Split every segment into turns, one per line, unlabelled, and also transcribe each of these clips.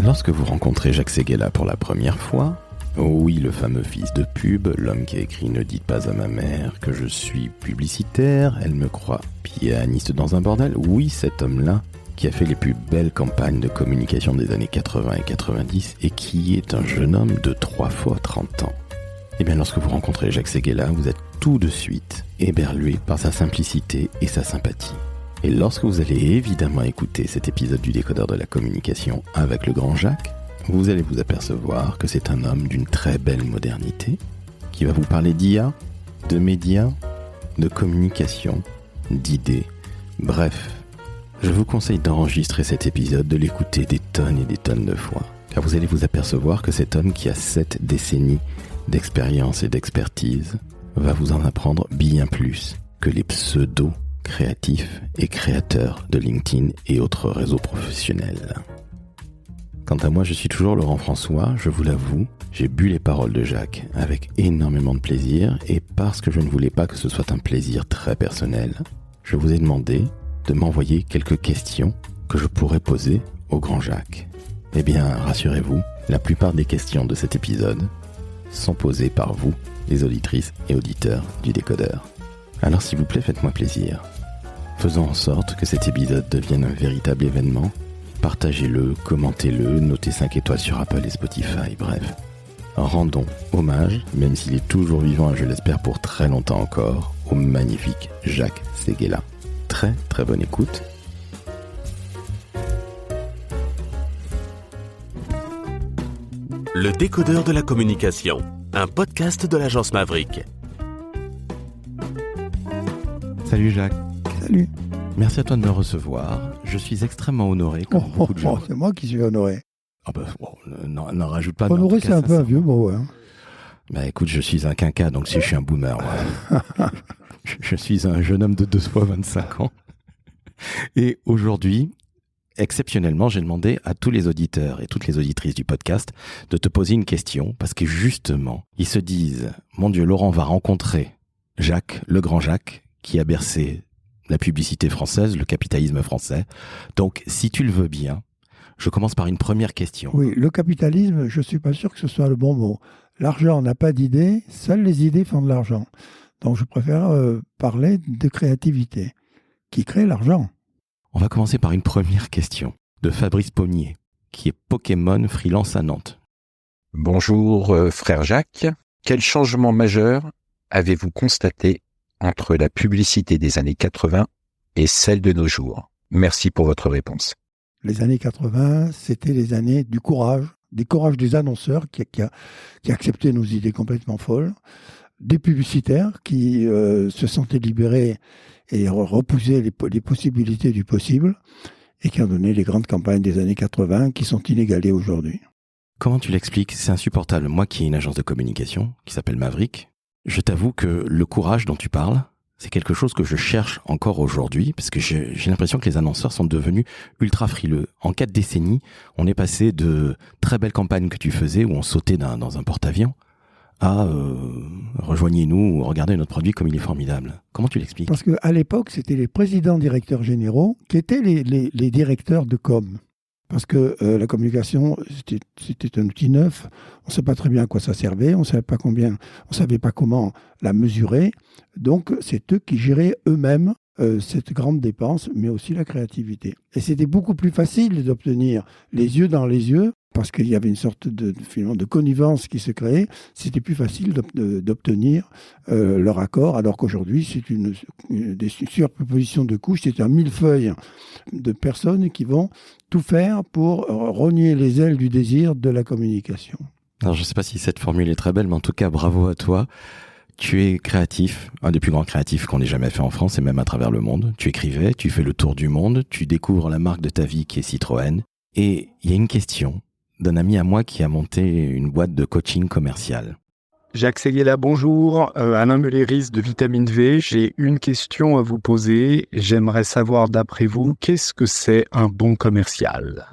Lorsque vous rencontrez Jacques Séguéla pour la première fois, oui, le fameux fils de pub, l'homme qui a écrit « Ne dites pas à ma mère que je suis publicitaire, elle me croit pianiste dans un bordel », oui, cet homme-là, qui a fait les plus belles campagnes de communication des années 80 et 90 et qui est un jeune homme de 3 fois 30 ans. Eh bien, lorsque vous rencontrez Jacques Séguéla, vous êtes tout de suite éberlué par sa simplicité et sa sympathie. Et lorsque vous allez évidemment écouter cet épisode du Décodeur de la communication avec le grand Jacques, vous allez vous apercevoir que c'est un homme d'une très belle modernité qui va vous parler d'IA, de médias, de communication, d'idées, bref. Je vous conseille d'enregistrer cet épisode, de l'écouter des tonnes et des tonnes de fois, car vous allez vous apercevoir que cet homme qui a 7 décennies d'expérience et d'expertise va vous en apprendre bien plus que les pseudo-créatifs et créateurs de LinkedIn et autres réseaux professionnels. Quant à moi, je suis toujours Laurent François, je vous l'avoue, j'ai bu les paroles de Jacques avec énormément de plaisir et parce que je ne voulais pas que ce soit un plaisir très personnel, je vous ai demandé de m'envoyer quelques questions que je pourrais poser au grand Jacques. Eh bien, rassurez-vous, la plupart des questions de cet épisode sont posées par vous, les auditrices et auditeurs du Décodeur. Alors s'il vous plaît, faites-moi plaisir. Faisons en sorte que cet épisode devienne un véritable événement. Partagez-le, commentez-le, notez 5 étoiles sur Apple et Spotify, bref. Rendons hommage, même s'il est toujours vivant et je l'espère pour très longtemps encore, au magnifique Jacques Séguéla. Très très bonne écoute.
Le Décodeur de la communication, un podcast de l'agence Maverick.
Salut Jacques.
Salut.
Merci à toi de me recevoir. Je suis extrêmement honoré, comme beaucoup de gens.
C'est moi qui suis honoré.
Ah bah, n'en rajoute pas.
Honoré, c'est un peu un vieux mot. Hein.
Bah écoute, je suis un quinca, donc si je suis un boomer, voilà. Je suis un jeune homme de 2 fois 25 ans. Et aujourd'hui, exceptionnellement, j'ai demandé à tous les auditeurs et toutes les auditrices du podcast de te poser une question, parce que justement, ils se disent, mon Dieu, Laurent va rencontrer Jacques, le grand Jacques, qui a bercé la publicité française, le capitalisme français. Donc, si tu le veux bien, je commence par une première question.
Oui, le capitalisme, je ne suis pas sûr que ce soit le bon mot. L'argent n'a pas d'idées, seules les idées font de l'argent. Donc, je préfère parler de créativité, qui crée l'argent.
On va commencer par une première question de Fabrice Pommier, qui est Pokémon freelance à Nantes.
Bonjour frère Jacques, quel changement majeur avez-vous constaté entre la publicité des années 80 et celle de nos jours? Merci pour votre réponse.
Les années 80, c'était les années du courage des annonceurs qui acceptaient nos idées complètement folles, des publicitaires qui se sentaient libérés et repoussaient les possibilités du possible et qui ont donné les grandes campagnes des années 80 qui sont inégalées aujourd'hui.
Comment tu l'expliques? C'est insupportable. Moi qui ai une agence de communication qui s'appelle Maverick, je t'avoue que le courage dont tu parles, c'est quelque chose que je cherche encore aujourd'hui, parce que j'ai l'impression que les annonceurs sont devenus ultra frileux. En 4 décennies, on est passé de très belles campagnes que tu faisais, où on sautait dans un porte-avions, à rejoignez-nous, regardez notre produit comme il est formidable. Comment tu l'expliques?
Parce qu'à l'époque, c'était les présidents directeurs généraux qui étaient les directeurs de com. Parce que la communication, c'était un outil neuf. On ne savait pas très bien à quoi ça servait. On ne savait pas comment la mesurer. Donc, c'est eux qui géraient eux-mêmes cette grande dépense, mais aussi la créativité. Et c'était beaucoup plus facile d'obtenir les yeux dans les yeux, parce qu'il y avait une sorte de connivence qui se créait. C'était plus facile d'obtenir leur accord, alors qu'aujourd'hui, c'est des surpropositions de couches. C'est un millefeuille de personnes qui vont tout faire pour rogner les ailes du désir de la communication.
Alors, je ne sais pas si cette formule est très belle, mais en tout cas, bravo à toi. Tu es créatif, un des plus grands créatifs qu'on ait jamais fait en France et même à travers le monde. Tu écrivais, tu fais le tour du monde, tu découvres la marque de ta vie qui est Citroën. Et il y a une question d'un ami à moi qui a monté une boîte de coaching commercial.
Jacques Séguéla, bonjour. Alain Meuléris de Vitamine V. J'ai une question à vous poser. J'aimerais savoir, d'après vous, qu'est-ce que c'est un bon commercial?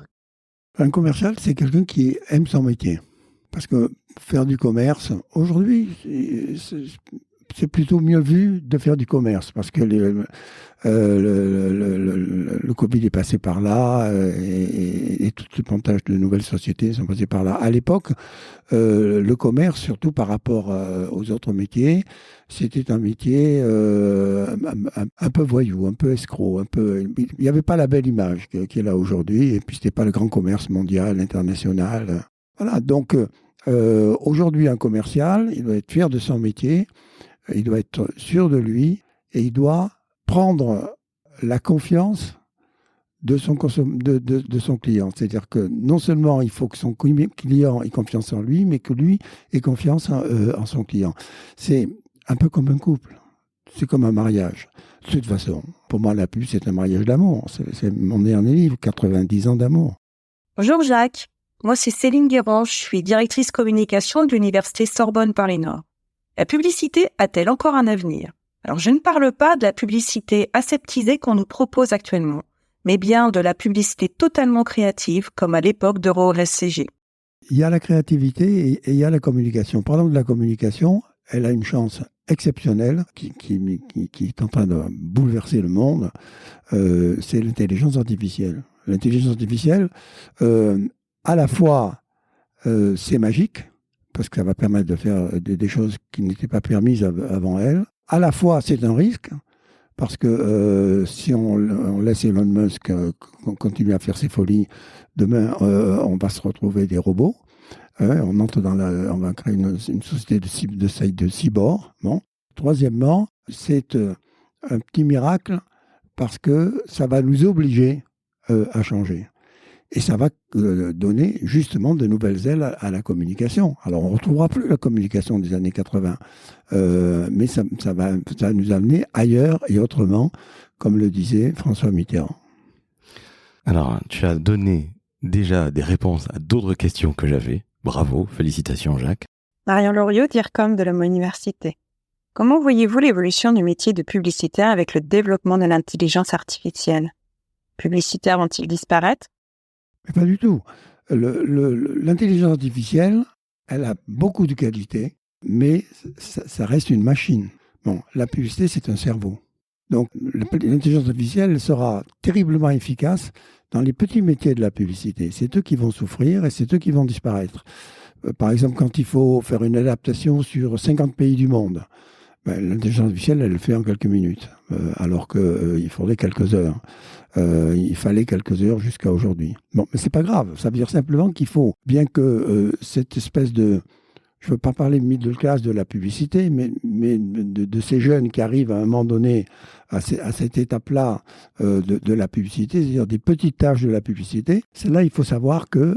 Un commercial, c'est quelqu'un qui aime son métier. Parce que faire du commerce, aujourd'hui, c'est plutôt mieux vu de faire du commerce parce que le Covid est passé par là et tout le montage de nouvelles sociétés sont passés par là. À l'époque, le commerce, surtout par rapport aux autres métiers, c'était un métier un peu voyou, un peu escroc, il n'y avait pas la belle image qu'il y a là aujourd'hui et puis c'était pas le grand commerce mondial, international. Voilà, donc aujourd'hui, un commercial, il doit être fier de son métier, il doit être sûr de lui et il doit prendre la confiance de son client. C'est-à-dire que non seulement il faut que son client ait confiance en lui, mais que lui ait confiance en son client. C'est un peu comme un couple. C'est comme un mariage. De toute façon, pour moi, la pub, c'est un mariage d'amour. C'est mon dernier livre, 90 ans d'amour.
Bonjour Jacques, moi c'est Céline Guérange, je suis directrice communication de l'université Sorbonne Paris Nord. La publicité a-t-elle encore un avenir ? Alors je ne parle pas de la publicité aseptisée qu'on nous propose actuellement, mais bien de la publicité totalement créative comme à l'époque d'EuroSCG.
Il y a la créativité et il y a la communication. Parlons de la communication, elle a une chance exceptionnelle qui est en train de bouleverser le monde, c'est l'intelligence artificielle. L'intelligence artificielle, à la fois, c'est magique, parce que ça va permettre de faire des choses qui n'étaient pas permises avant elle. À la fois, c'est un risque, parce que si on laisse Elon Musk continuer à faire ses folies, demain, on va se retrouver des robots. On va créer une société de cyborgs. Bon. Troisièmement, c'est un petit miracle, parce que ça va nous obliger à changer. Et ça va donner justement de nouvelles ailes à la communication. Alors, on ne retrouvera plus la communication des années 80, mais ça va nous amener ailleurs et autrement, comme le disait François Mitterrand.
Alors, tu as donné déjà des réponses à d'autres questions que j'avais. Bravo, félicitations Jacques.
Marion Loriot, DIRCOM de la université. Comment voyez-vous l'évolution du métier de publicitaire avec le développement de l'intelligence artificielle ? Publicitaires vont-ils disparaître ?
Mais pas du tout. L'intelligence artificielle, elle a beaucoup de qualités, mais ça reste une machine. Bon, la publicité, c'est un cerveau. Donc, l'intelligence artificielle elle sera terriblement efficace dans les petits métiers de la publicité. C'est eux qui vont souffrir et c'est eux qui vont disparaître. Par exemple, quand il faut faire une adaptation sur 50 pays du monde, l'intelligence artificielle, elle le fait en quelques minutes, alors qu'il faudrait quelques heures. Il fallait quelques heures jusqu'à aujourd'hui. Bon, mais c'est pas grave. Ça veut dire simplement qu'il faut, bien que cette espèce de... Je ne veux pas parler middle class de la publicité, mais de ces jeunes qui arrivent à un moment donné à cette étape-là de la publicité, c'est-à-dire des petites tâches de la publicité. C'est là il faut savoir que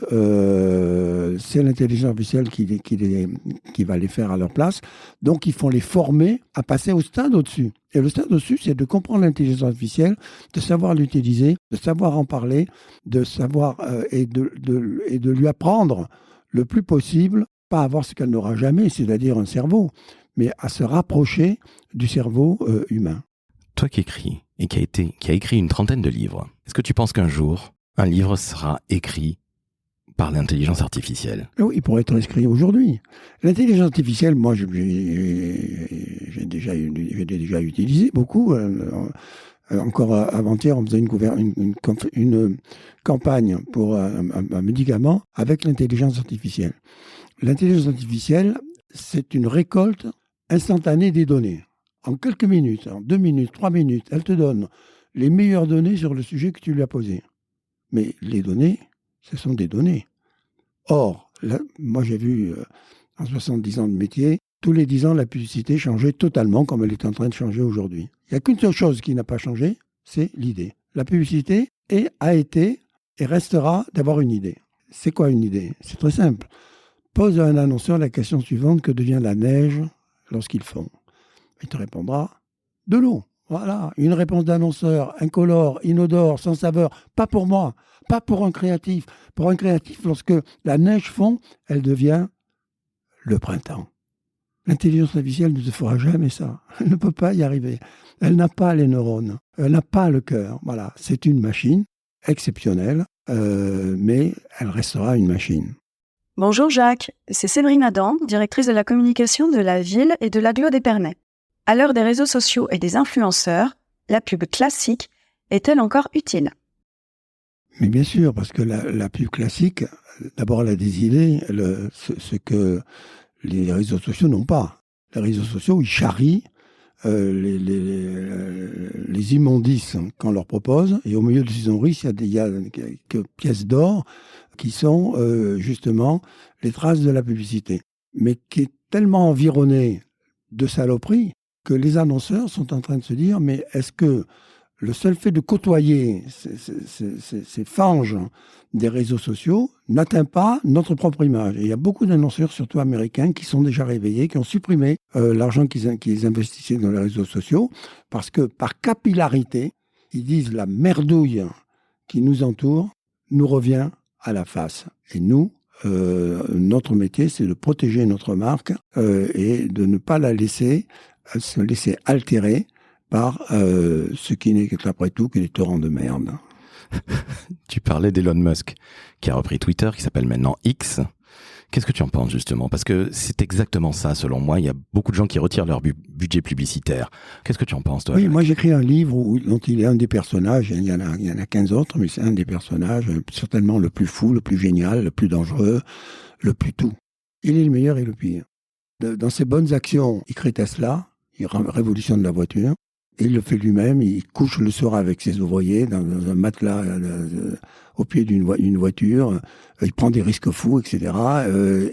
c'est l'intelligence artificielle qui va les faire à leur place. Donc, il faut les former à passer au stade au-dessus. Et le stade au-dessus, c'est de comprendre l'intelligence artificielle, de savoir l'utiliser, de savoir en parler, de savoir et de lui apprendre le plus possible, pas avoir ce qu'elle n'aura jamais, c'est-à-dire un cerveau, mais à se rapprocher du cerveau humain.
Toi qui écris et qui a écrit une trentaine de livres, est-ce que tu penses qu'un jour, un livre sera écrit par l'intelligence artificielle ?
Oui, il pourrait être écrit aujourd'hui. L'intelligence artificielle, moi, j'ai déjà utilisé beaucoup. Encore avant-hier, on faisait une campagne pour un médicament avec l'intelligence artificielle. L'intelligence artificielle, c'est une récolte instantanée des données. En quelques minutes, en 2 minutes, 3 minutes, elle te donne les meilleures données sur le sujet que tu lui as posé. Mais les données, ce sont des données. Or, là, moi j'ai vu, en 70 ans de métier, tous les 10 ans, la publicité changeait totalement comme elle est en train de changer aujourd'hui. Il n'y a qu'une seule chose qui n'a pas changé, c'est l'idée. La publicité a été et restera d'avoir une idée. C'est quoi une idée ? C'est très simple. Pose à un annonceur la question suivante: que devient la neige lorsqu'il fond ? Il te répondra: de l'eau. Voilà, une réponse d'annonceur, incolore, inodore, sans saveur. Pas pour moi, pas pour un créatif. Pour un créatif, lorsque la neige fond, elle devient le printemps. L'intelligence artificielle ne te fera jamais ça. Elle ne peut pas y arriver. Elle n'a pas les neurones. Elle n'a pas le cœur. Voilà, c'est une machine exceptionnelle, mais elle restera une machine.
Bonjour Jacques, c'est Séverine Adam, directrice de la communication de la ville et de l'agglo d'Épernay. À l'heure des réseaux sociaux et des influenceurs, la pub classique est-elle encore utile ?
Mais bien sûr, parce que la pub classique, d'abord, elle a des idées, ce que les réseaux sociaux n'ont pas. Les réseaux sociaux, ils charrient les immondices qu'on leur propose, et au milieu de ces immondices, il y a quelques pièces d'or qui sont justement les traces de la publicité, mais qui est tellement environnée de saloperies que les annonceurs sont en train de se dire, mais est-ce que le seul fait de côtoyer ces fanges des réseaux sociaux n'atteint pas notre propre image. Et il y a beaucoup d'annonceurs, surtout américains, qui sont déjà réveillés, qui ont supprimé l'argent qu'ils investissaient dans les réseaux sociaux, parce que par capillarité, ils disent la merdouille qui nous entoure nous revient à la face. Et nous, notre métier, c'est de protéger notre marque et de ne pas la laisser se laisser altérer par ce qui n'est qu'après tout que des torrents de merde.
Tu parlais d'Elon Musk, qui a repris Twitter, qui s'appelle maintenant X. Qu'est-ce que tu en penses justement ? Parce que c'est exactement ça, selon moi. Il y a beaucoup de gens qui retirent leur budget publicitaire. Qu'est-ce que tu en penses, toi ?
Oui, moi j'écris un livre dont il est un des personnages. Il y en a 15 autres, mais c'est un des personnages, certainement le plus fou, le plus génial, le plus dangereux, le plus tout. Il est le meilleur et le pire. Dans ses bonnes actions, il crée Tesla, il révolutionne la voiture. Et il le fait lui-même, il couche le soir avec ses ouvriers dans un matelas au pied d'une voiture, il prend des risques fous, etc.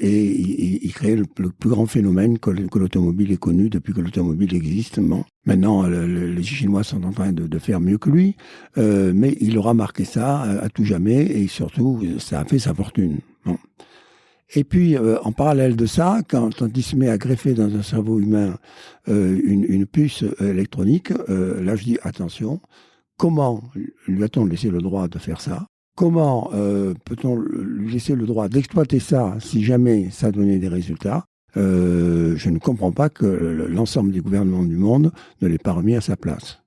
Et il crée le plus grand phénomène que l'automobile ait connu depuis que l'automobile existe. Bon. Maintenant, les Chinois sont en train de faire mieux que lui, mais il aura marqué ça à tout jamais, et surtout, ça a fait sa fortune. Bon. Et puis, en parallèle de ça, quand il se met à greffer dans un cerveau humain une puce électronique, là je dis attention, comment lui a-t-on laissé le droit de faire ça ? Comment peut-on lui laisser le droit d'exploiter ça si jamais ça donnait des résultats ? Je ne comprends pas que l'ensemble des gouvernements du monde ne l'ait pas remis à sa place.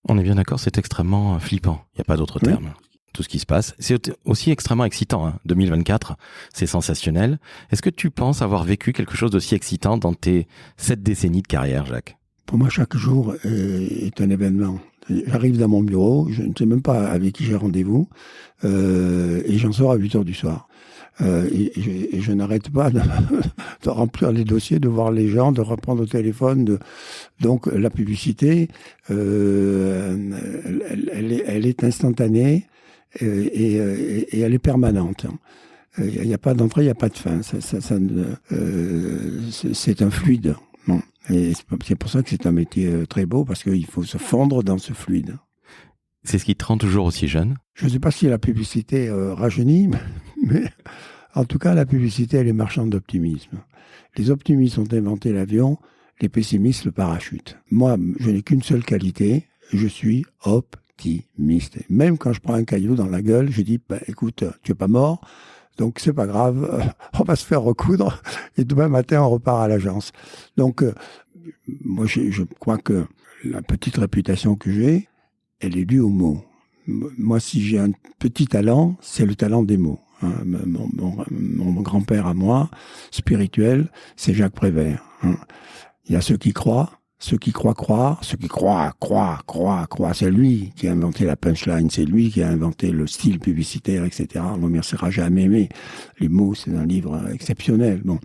On est bien d'accord, c'est extrêmement flippant, il n'y a pas d'autre terme. Tout ce qui se passe. C'est aussi extrêmement excitant. 2024, c'est sensationnel. Est-ce que tu penses avoir vécu quelque chose d'aussi excitant dans tes 7 décennies de carrière, Jacques ?
Pour moi, chaque jour est un événement. J'arrive dans mon bureau, je ne sais même pas avec qui j'ai rendez-vous, et j'en sors à 8 heures du soir. Et je n'arrête pas de remplir les dossiers, de voir les gens, de reprendre au téléphone. Donc la publicité, elle est instantanée. Et elle est permanente. Il n'y a pas d'entrée, il n'y a pas de fin. C'est un fluide. Bon. Et c'est pour ça que c'est un métier très beau, parce qu'il faut se fondre dans ce fluide.
C'est ce qui te rend toujours aussi jeune ?
Je ne sais pas si la publicité rajeunit, mais en tout cas, la publicité, elle est marchande d'optimisme. Les optimistes ont inventé l'avion, les pessimistes le parachute. Moi, je n'ai qu'une seule qualité, je suis optimiste. Même quand je prends un caillou dans la gueule, je dis écoute, tu es pas mort, donc c'est pas grave, on va se faire recoudre et demain matin on repart à l'agence. Donc moi je crois que la petite réputation que j'ai, elle est due aux mots. Moi, si j'ai un petit talent, c'est le talent des mots. Mon grand-père à moi, spirituel, c'est Jacques Prévert. Il y a ceux qui croient croire, ceux qui croient. C'est lui qui a inventé la punchline, c'est lui qui a inventé le style publicitaire, etc. On ne me remerciera jamais, mais les mots, c'est un livre exceptionnel. Bon.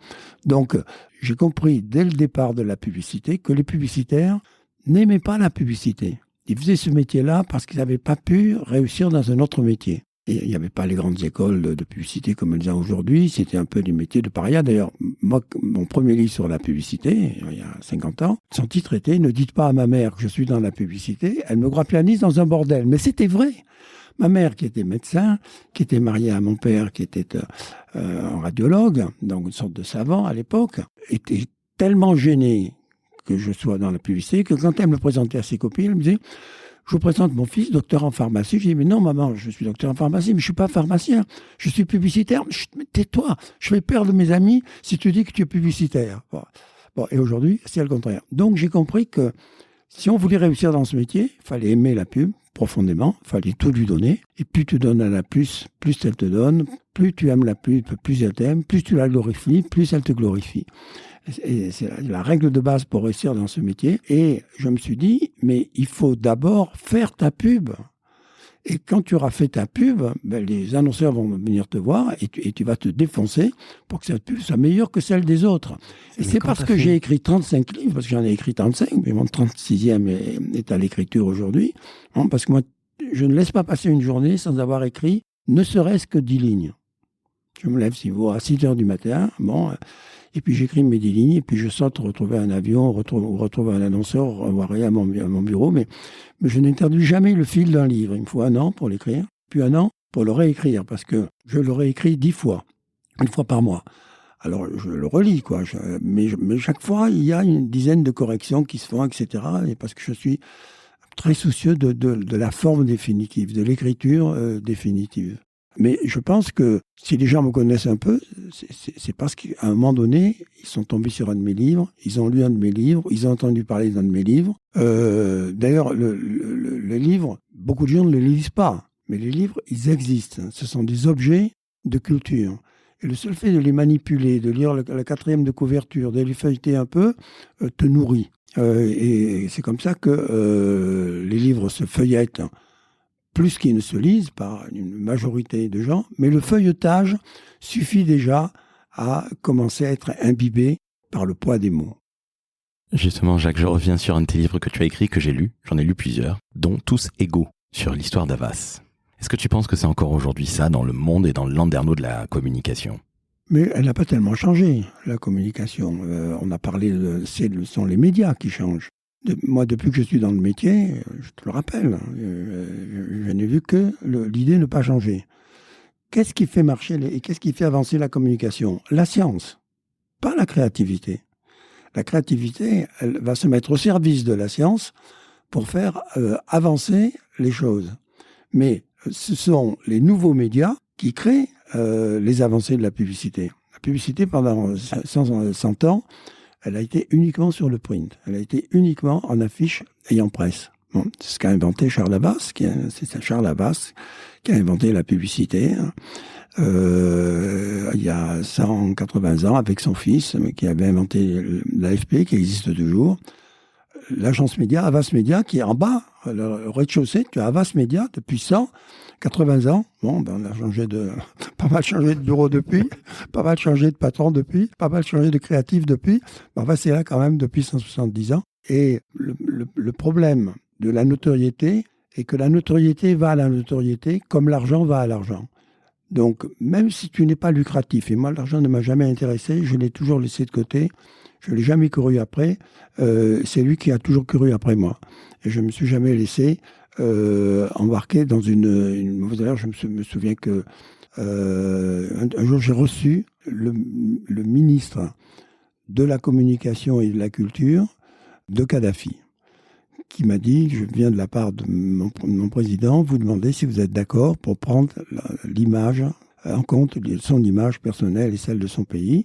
Donc, j'ai compris dès le départ de la publicité que les publicitaires n'aimaient pas la publicité. Ils faisaient ce métier-là parce qu'ils n'avaient pas pu réussir dans un autre métier. Et il n'y avait pas les grandes écoles de publicité comme elles ont aujourd'hui. C'était un peu des métiers de paria. D'ailleurs, moi, mon premier livre sur la publicité, il y a 50 ans, son titre était « Ne dites pas à ma mère que je suis dans la publicité, elle me croit pianiste dans un bordel ». Mais c'était vrai. Ma mère, qui était médecin, qui était mariée à mon père, qui était un radiologue, donc une sorte de savant à l'époque, était tellement gênée que je sois dans la publicité que quand elle me présentait à ses copines, elle me disait « Je vous présente mon fils, docteur en pharmacie. » Je dis, mais non, maman, je suis docteur en pharmacie, mais je ne suis pas pharmacien. Je suis publicitaire. Chut, tais-toi, je vais perdre mes amis si tu dis que tu es publicitaire. Bon, et aujourd'hui, c'est le contraire. Donc, j'ai compris que si on voulait réussir dans ce métier, il fallait aimer la pub profondément, il fallait tout lui donner. Et plus tu donnes à la puce, plus elle te donne. Plus tu aimes la pub, plus elle t'aime. Plus tu la glorifies, plus elle te glorifie. Et c'est la règle de base pour réussir dans ce métier. Et je me suis dit, mais il faut d'abord faire ta pub. Et quand tu auras fait ta pub, les annonceurs vont venir te voir et tu vas te défoncer pour que cette pub soit meilleure que celle des autres. Et c'est parce que j'ai écrit 35 livres, parce que j'en ai écrit 35, mais mon 36e est à l'écriture aujourd'hui, parce que moi, je ne laisse pas passer une journée sans avoir écrit ne serait-ce que 10 lignes. Je me lève à 6 heures du matin, et puis j'écris mes 10 lignes, et puis je saute retrouver un avion, retrouver un annonceur, revoir à mon bureau, mais je n'interdis jamais le fil d'un livre. Il me faut 1 an pour l'écrire, puis 1 an pour le réécrire, parce que je le réécris 10 fois, 1 fois par mois. Alors je le relis, quoi. Mais chaque fois, il y a une dizaine de corrections qui se font, etc. Et parce que je suis très soucieux de la forme définitive, de l'écriture définitive. Mais je pense que si les gens me connaissent un peu, c'est parce qu'à un moment donné, ils sont tombés sur un de mes livres, ils ont lu un de mes livres, ils ont entendu parler d'un de mes livres. D'ailleurs, le livre, beaucoup de gens ne le lisent pas, mais les livres, ils existent. Ce sont des objets de culture. Et le seul fait de les manipuler, de lire la 4e de couverture, de les feuilleter un peu, te nourrit. Et c'est comme ça que les livres se feuillettent plus qu'ils ne se lisent par une majorité de gens, mais le feuilletage suffit déjà à commencer à être imbibé par le poids des mots.
Justement, Jacques, je reviens sur un de tes livres que tu as écrit, que j'ai lu, j'en ai lu plusieurs, dont Tous égaux, sur l'histoire d'Havas. Est-ce que tu penses que c'est encore aujourd'hui ça dans le monde et dans le landerneau de la communication ?
Mais elle n'a pas tellement changé, la communication. On a parlé, ce sont les médias qui changent. Moi, depuis que je suis dans le métier, je te le rappelle, je n'ai vu que l'idée ne pas changer. Qu'est-ce qui fait marcher et qu'est-ce qui fait avancer la communication ? La science, pas la créativité. La créativité, elle va se mettre au service de la science pour faire avancer les choses. Mais ce sont les nouveaux médias qui créent les avancées de la publicité. La publicité, pendant 100 ans, elle a été uniquement sur le print. Elle a été uniquement en affiche et en presse. Bon, c'est ce qu'a inventé Charles Havas. C'est Charles Havas qui a inventé la publicité. Il y a 180 ans, avec son fils, qui avait inventé l'AFP, qui existe toujours. L'agence média, Havas Média, qui est en bas, le rez-de-chaussée, tu as Havas Média depuis 180 ans. Bon, on a pas mal changé de bureau depuis, pas mal changé de patron depuis, pas mal changé de créatif depuis. Enfin, c'est là quand même depuis 170 ans. Et le problème de la notoriété est que la notoriété va à la notoriété comme l'argent va à l'argent. Donc, même si tu n'es pas lucratif, et moi, l'argent ne m'a jamais intéressé, je l'ai toujours laissé de côté, je ne l'ai jamais couru après, c'est lui qui a toujours couru après moi. Et je ne me suis jamais laissé embarquer dans une mauvaise erreur. Je me souviens que un jour, j'ai reçu le ministre de la communication et de la culture de Kadhafi, qui m'a dit, je viens de la part de mon président, vous demander si vous êtes d'accord pour prendre l'image en compte, son image personnelle et celle de son pays,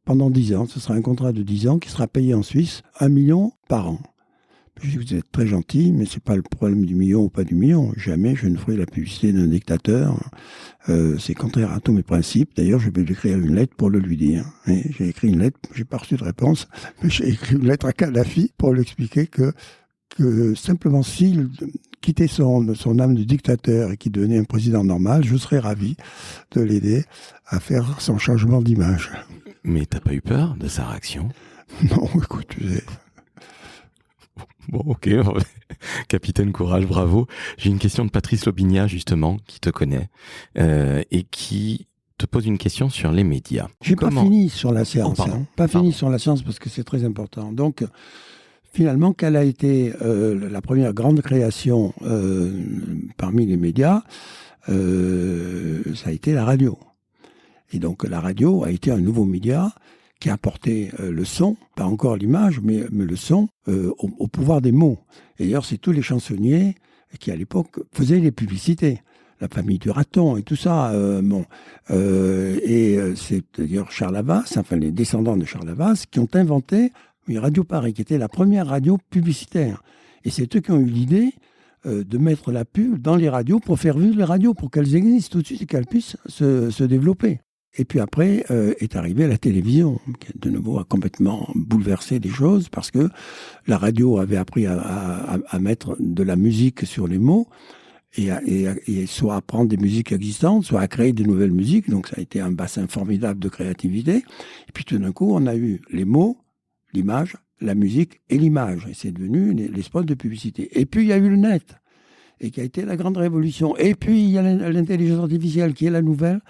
pendant 10 ans. Ce sera un contrat de 10 ans qui sera payé en Suisse 1 million par an. Je dis, vous êtes très gentil, mais ce n'est pas le problème du million ou pas du million. Jamais je ne ferai la publicité d'un dictateur. C'est contraire à tous mes principes. D'ailleurs, je vais lui écrire une lettre pour le lui dire. Et j'ai écrit une lettre, j'ai pas reçu de réponse, mais j'ai écrit une lettre à Kadhafi pour lui expliquer que simplement s'il quittait son âme de dictateur et qu'il devenait un président normal, je serais ravi de l'aider à faire son changement d'image.
Mais t'as pas eu peur de sa réaction ?
Non, écoute, tu sais...
Bon, ok. Capitaine Courage, bravo. J'ai une question de Patrice Lobinia, justement, qui te connaît, et qui te pose une question sur les médias.
J'ai pas fini sur la science.
Pas
fini sur la science parce que c'est très important. Donc, finalement, quelle a été la première grande création parmi les médias ? Ça a été la radio. Et donc, la radio a été un nouveau média qui a apporté le son, pas encore l'image, mais le son au pouvoir des mots. Et d'ailleurs, c'est tous les chansonniers qui, à l'époque, faisaient les publicités. La famille du raton et tout ça. C'est d'ailleurs Charles Havas, enfin les descendants de Charles Havas, qui ont inventé une Radio Paris, qui était la première radio publicitaire. Et c'est eux qui ont eu l'idée de mettre la pub dans les radios pour faire vivre les radios, pour qu'elles existent tout de suite et qu'elles puissent se développer. Et puis après est arrivée la télévision, qui de nouveau a complètement bouleversé les choses, parce que la radio avait appris à mettre de la musique sur les mots, et soit à prendre des musiques existantes, soit à créer de nouvelles musiques. Donc ça a été un bassin formidable de créativité. Et puis tout d'un coup, on a eu les mots, l'image, la musique et l'image. Et c'est devenu les spots de publicité. Et puis il y a eu le net, et qui a été la grande révolution. Et puis il y a l'intelligence artificielle, qui est la nouvelle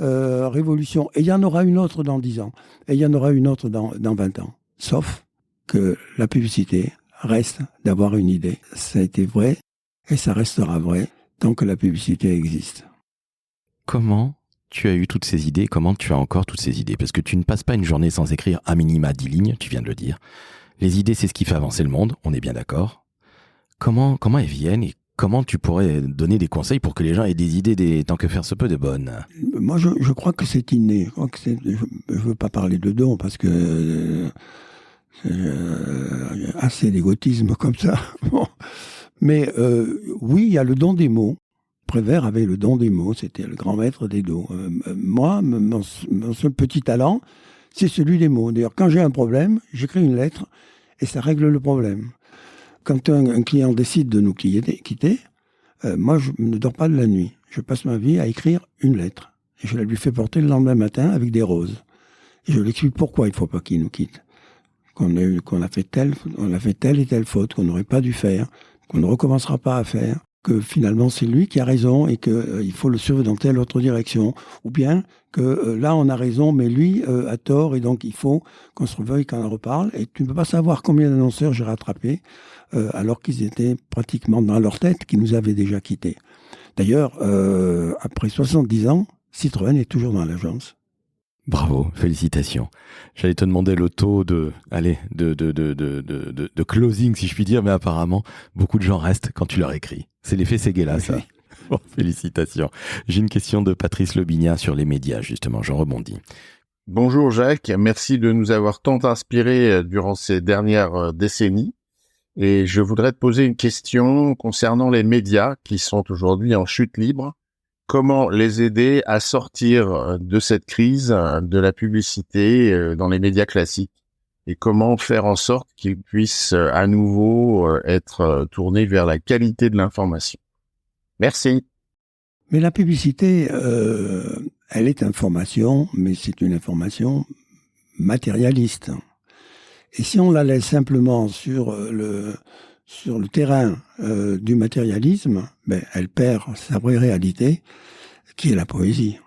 révolution. Et il y en aura une autre dans 10 ans. Et il y en aura une autre dans 20 ans. Sauf que la publicité reste d'avoir une idée. Ça a été vrai. Et ça restera vrai tant que la publicité existe.
Comment tu as eu toutes ces idées? Comment tu as encore toutes ces idées? Parce que tu ne passes pas une journée sans écrire à minima 10 lignes, tu viens de le dire. Les idées, c'est ce qui fait avancer le monde, on est bien d'accord. Comment elles viennent et comment tu pourrais donner des conseils pour que les gens aient des idées, tant que faire se peut, de bonnes?
Moi, je crois que c'est inné. Je ne veux pas parler de don parce que assez d'égotisme comme ça. Bon. Mais oui, il y a le don des mots. Prévert avait le don des mots, c'était le grand maître des dos. Moi, mon seul petit talent, c'est celui des mots. D'ailleurs, quand j'ai un problème, j'écris une lettre et ça règle le problème. Quand un client décide de nous quitter, moi, je ne dors pas de la nuit. Je passe ma vie à écrire une lettre. Et je la lui fais porter le lendemain matin avec des roses. Et je lui explique pourquoi il ne faut pas qu'il nous quitte. Qu'on a fait telle et telle faute, qu'on n'aurait pas dû faire, qu'on ne recommencera pas à faire, que finalement c'est lui qui a raison et qu'il faut le suivre dans telle autre direction, ou bien que là on a raison mais lui a tort et donc il faut qu'on se reveuille, qu'on en reparle. Et tu ne peux pas savoir combien d'annonceurs j'ai rattrapés alors qu'ils étaient pratiquement dans leur tête, qu'ils nous avaient déjà quittés. D'ailleurs, après 70 ans, Citroën est toujours dans l'agence.
Bravo, félicitations. J'allais te demander le taux de closing, si je puis dire, mais apparemment, beaucoup de gens restent quand tu leur écris. C'est l'effet Séguéla, ça. Bon, félicitations. J'ai une question de Patrice Lobignat sur les médias, justement, j'en rebondis.
Bonjour Jacques, merci de nous avoir tant inspirés durant ces dernières décennies. Et je voudrais te poser une question concernant les médias qui sont aujourd'hui en chute libre. Comment les aider à sortir de cette crise de la publicité dans les médias classiques? Et comment faire en sorte qu'ils puissent à nouveau être tournés vers la qualité de l'information? Merci.
Mais la publicité, elle est information, mais c'est une information matérialiste. Et si on la laisse simplement sur le terrain du matérialisme, elle perd sa vraie réalité, qui est la poésie.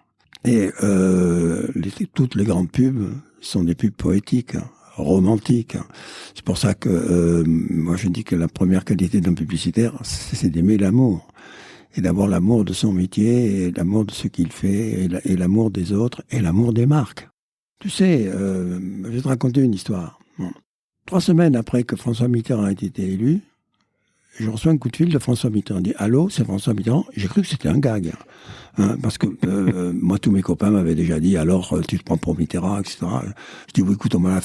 Et toutes les grandes pubs sont des pubs poétiques, romantiques. C'est pour ça que moi je dis que la première qualité d'un publicitaire, c'est d'aimer l'amour. Et d'avoir l'amour de son métier, et l'amour de ce qu'il fait, et l'amour des autres, et l'amour des marques. Tu sais, je vais te raconter une histoire. Bon. 3 semaines après que François Mitterrand ait été élu, je reçois un coup de fil de François Mitterrand. Il dit « Allô, c'est François Mitterrand ?» J'ai cru que c'était un gag. Parce que moi, tous mes copains m'avaient déjà dit « Alors, tu te prends pour Mitterrand, etc. » Je dis « Oui, écoute, on m'a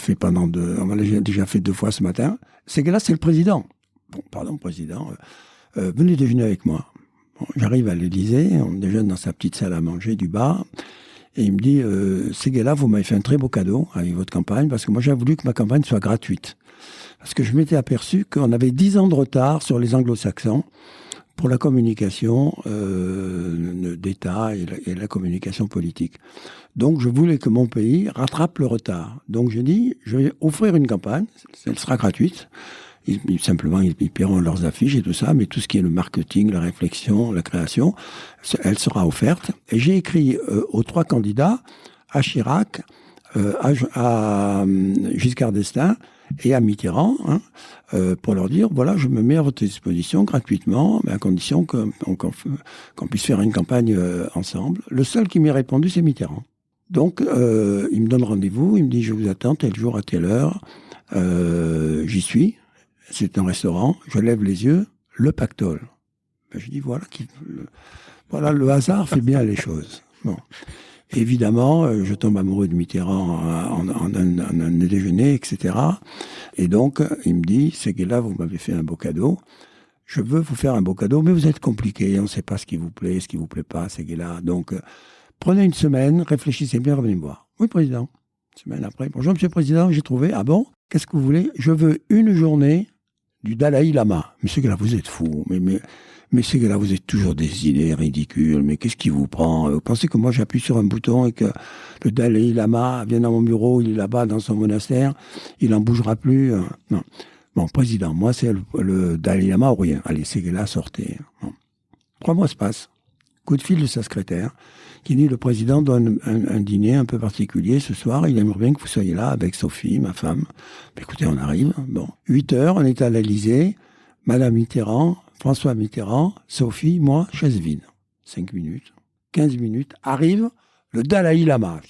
déjà fait 2 fois ce matin. » C'est que là, c'est le président. Bon, pardon, président. Venez déjeuner avec moi. Bon, j'arrive à l'Élysée, on déjeune dans sa petite salle à manger du bar. Et il me dit « Séguéla, vous m'avez fait un très beau cadeau avec votre campagne, parce que moi, j'ai voulu que ma campagne soit gratuite. » Parce que je m'étais aperçu qu'on avait 10 ans de retard sur les anglo-saxons pour la communication d'État et la communication politique. Donc, je voulais que mon pays rattrape le retard. Donc, j'ai dit, je vais offrir une campagne, elle sera gratuite. Simplement, ils paieront leurs affiches et tout ça, mais tout ce qui est le marketing, la réflexion, la création, elle sera offerte. Et j'ai écrit aux 3 candidats, à Chirac, à Giscard d'Estaing et à Mitterrand, pour leur dire, voilà, je me mets à votre disposition gratuitement, mais à condition qu'on puisse faire une campagne ensemble. Le seul qui m'y a répondu, c'est Mitterrand. Donc, il me donne rendez-vous, il me dit, je vous attends tel jour à telle heure, j'y suis. C'est un restaurant, je lève les yeux, le Pactole. Je dis, voilà, le hasard fait bien les choses. Bon. Évidemment, je tombe amoureux de Mitterrand en un déjeuner, etc. Et donc, il me dit, Séguéla, vous m'avez fait un beau cadeau. Je veux vous faire un beau cadeau, mais vous êtes compliqué. On ne sait pas ce qui vous plaît pas, Séguéla. Donc, Prenez une semaine, réfléchissez bien, revenez me voir. Oui, président. Semaine après, bonjour, monsieur le président, j'ai trouvé. Ah bon? Qu'est-ce que vous voulez? Je veux une journée du Dalai Lama. Mais c'est que là, vous êtes fou. Mais c'est que là, vous êtes toujours des idées ridicules. Mais qu'est-ce qui vous prend? Vous pensez que moi, j'appuie sur un bouton et que le Dalai Lama vient dans mon bureau, il est là-bas dans son monastère, il n'en bougera plus? Non. Bon, président, moi, c'est le Dalai Lama ou rien. Allez, c'est que là, sortez. Bon. 3 mois se passent. Coup de fil de sa secrétaire qui dit: le président donne un dîner un peu particulier ce soir, il aimerait bien que vous soyez là avec Sophie, ma femme. Écoutez, on arrive. Bon, 8h, on est à l'Élysée, Madame Mitterrand, François Mitterrand, Sophie, moi, chaise vide. 5 minutes, 15 minutes, arrive le Dalai Lama.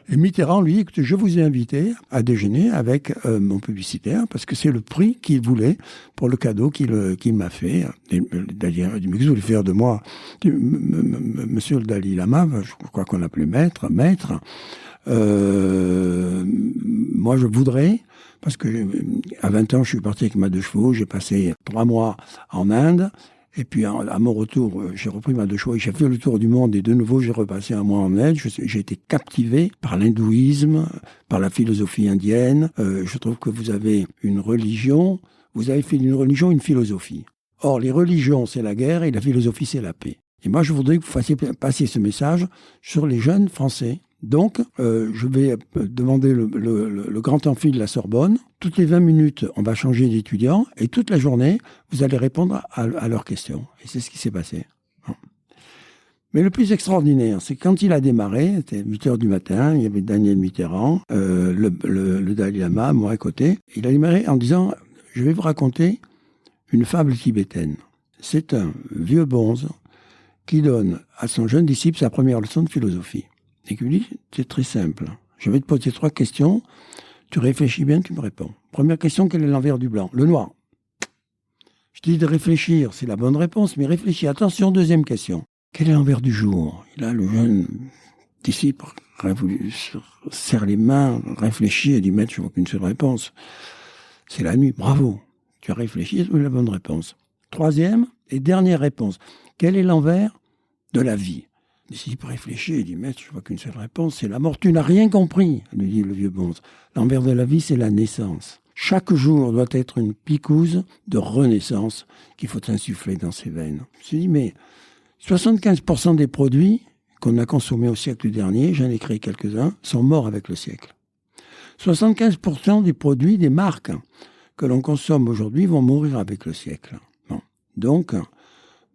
Et Mitterrand, lui, écoute, je vous ai invité à déjeuner avec mon publicitaire, parce que c'est le prix qu'il voulait pour le cadeau qu'il m'a fait. Et d'ailleurs, il dit: mais qu'est-ce que vous voulez faire de moi? Monsieur le Dalai Lama, je crois qu'on l'appelait maître. Moi, je voudrais, parce que à 20 ans, je suis parti avec ma 2 chevaux, j'ai passé 3 mois en Inde. Et puis, à mon retour, j'ai repris ma 2 chevaux et j'ai fait le tour du monde. Et de nouveau, j'ai repassé un mois en Inde. J'ai été captivé par l'hindouisme, par la philosophie indienne. Je trouve que vous avez une religion. Vous avez fait d'une religion une philosophie. Or, les religions, c'est la guerre et la philosophie, c'est la paix. Et moi, je voudrais que vous fassiez passer ce message sur les jeunes Français. Donc, je vais demander le grand amphi de la Sorbonne. Toutes les 20 minutes, on va changer d'étudiant et toute la journée, vous allez répondre à leurs questions. Et c'est ce qui s'est passé. Mais le plus extraordinaire, c'est quand il a démarré, c'était 8h du matin, il y avait Daniel Mitterrand, le Dalai Lama, moi à côté. Il a démarré en disant: je vais vous raconter une fable tibétaine. C'est un vieux bonze qui donne à son jeune disciple sa première leçon de philosophie. Et qui lui dit: c'est très simple. Je vais te poser 3 questions. Tu réfléchis bien, tu me réponds. Première question: quel est l'envers du blanc? Le noir. Je te dis de réfléchir, c'est la bonne réponse, mais réfléchis. Attention, deuxième question. Quel est l'envers du jour? Et là, le jeune disciple serre les mains, réfléchit et dit: maître, je vois qu'une seule réponse. C'est la nuit. Bravo. Tu as réfléchi, c'est la bonne réponse. Troisième et dernière réponse. Quel est l'envers de la vie? Le disciple réfléchit et dit: maître, je vois qu'une seule réponse, c'est la mort. Tu n'as rien compris, lui dit le vieux bonze. L'envers de la vie, c'est la naissance. Chaque jour doit être une picouse de renaissance qu'il faut insuffler dans ses veines. Je me suis dit: mais 75% des produits qu'on a consommés au siècle dernier, j'en ai créé quelques-uns, sont morts avec le siècle. 75% des produits, des marques que l'on consomme aujourd'hui vont mourir avec le siècle. Bon. Donc,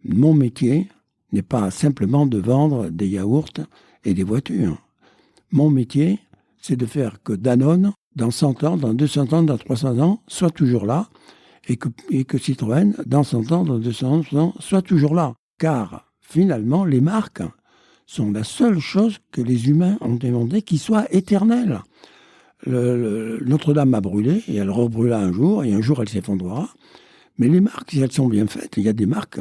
mon métier n'est pas simplement de vendre des yaourts et des voitures. Mon métier, c'est de faire que Danone, dans 100 ans, dans 200 ans, dans 300 ans, soit toujours là, et que Citroën, dans 100 ans, dans 200 ans, soit toujours là. Car, finalement, les marques sont la seule chose que les humains ont demandé qui soit éternelle. Notre-Dame a brûlé, et elle rebrûla un jour, et un jour elle s'effondrera. Mais les marques, si elles sont bien faites, il y a des marques...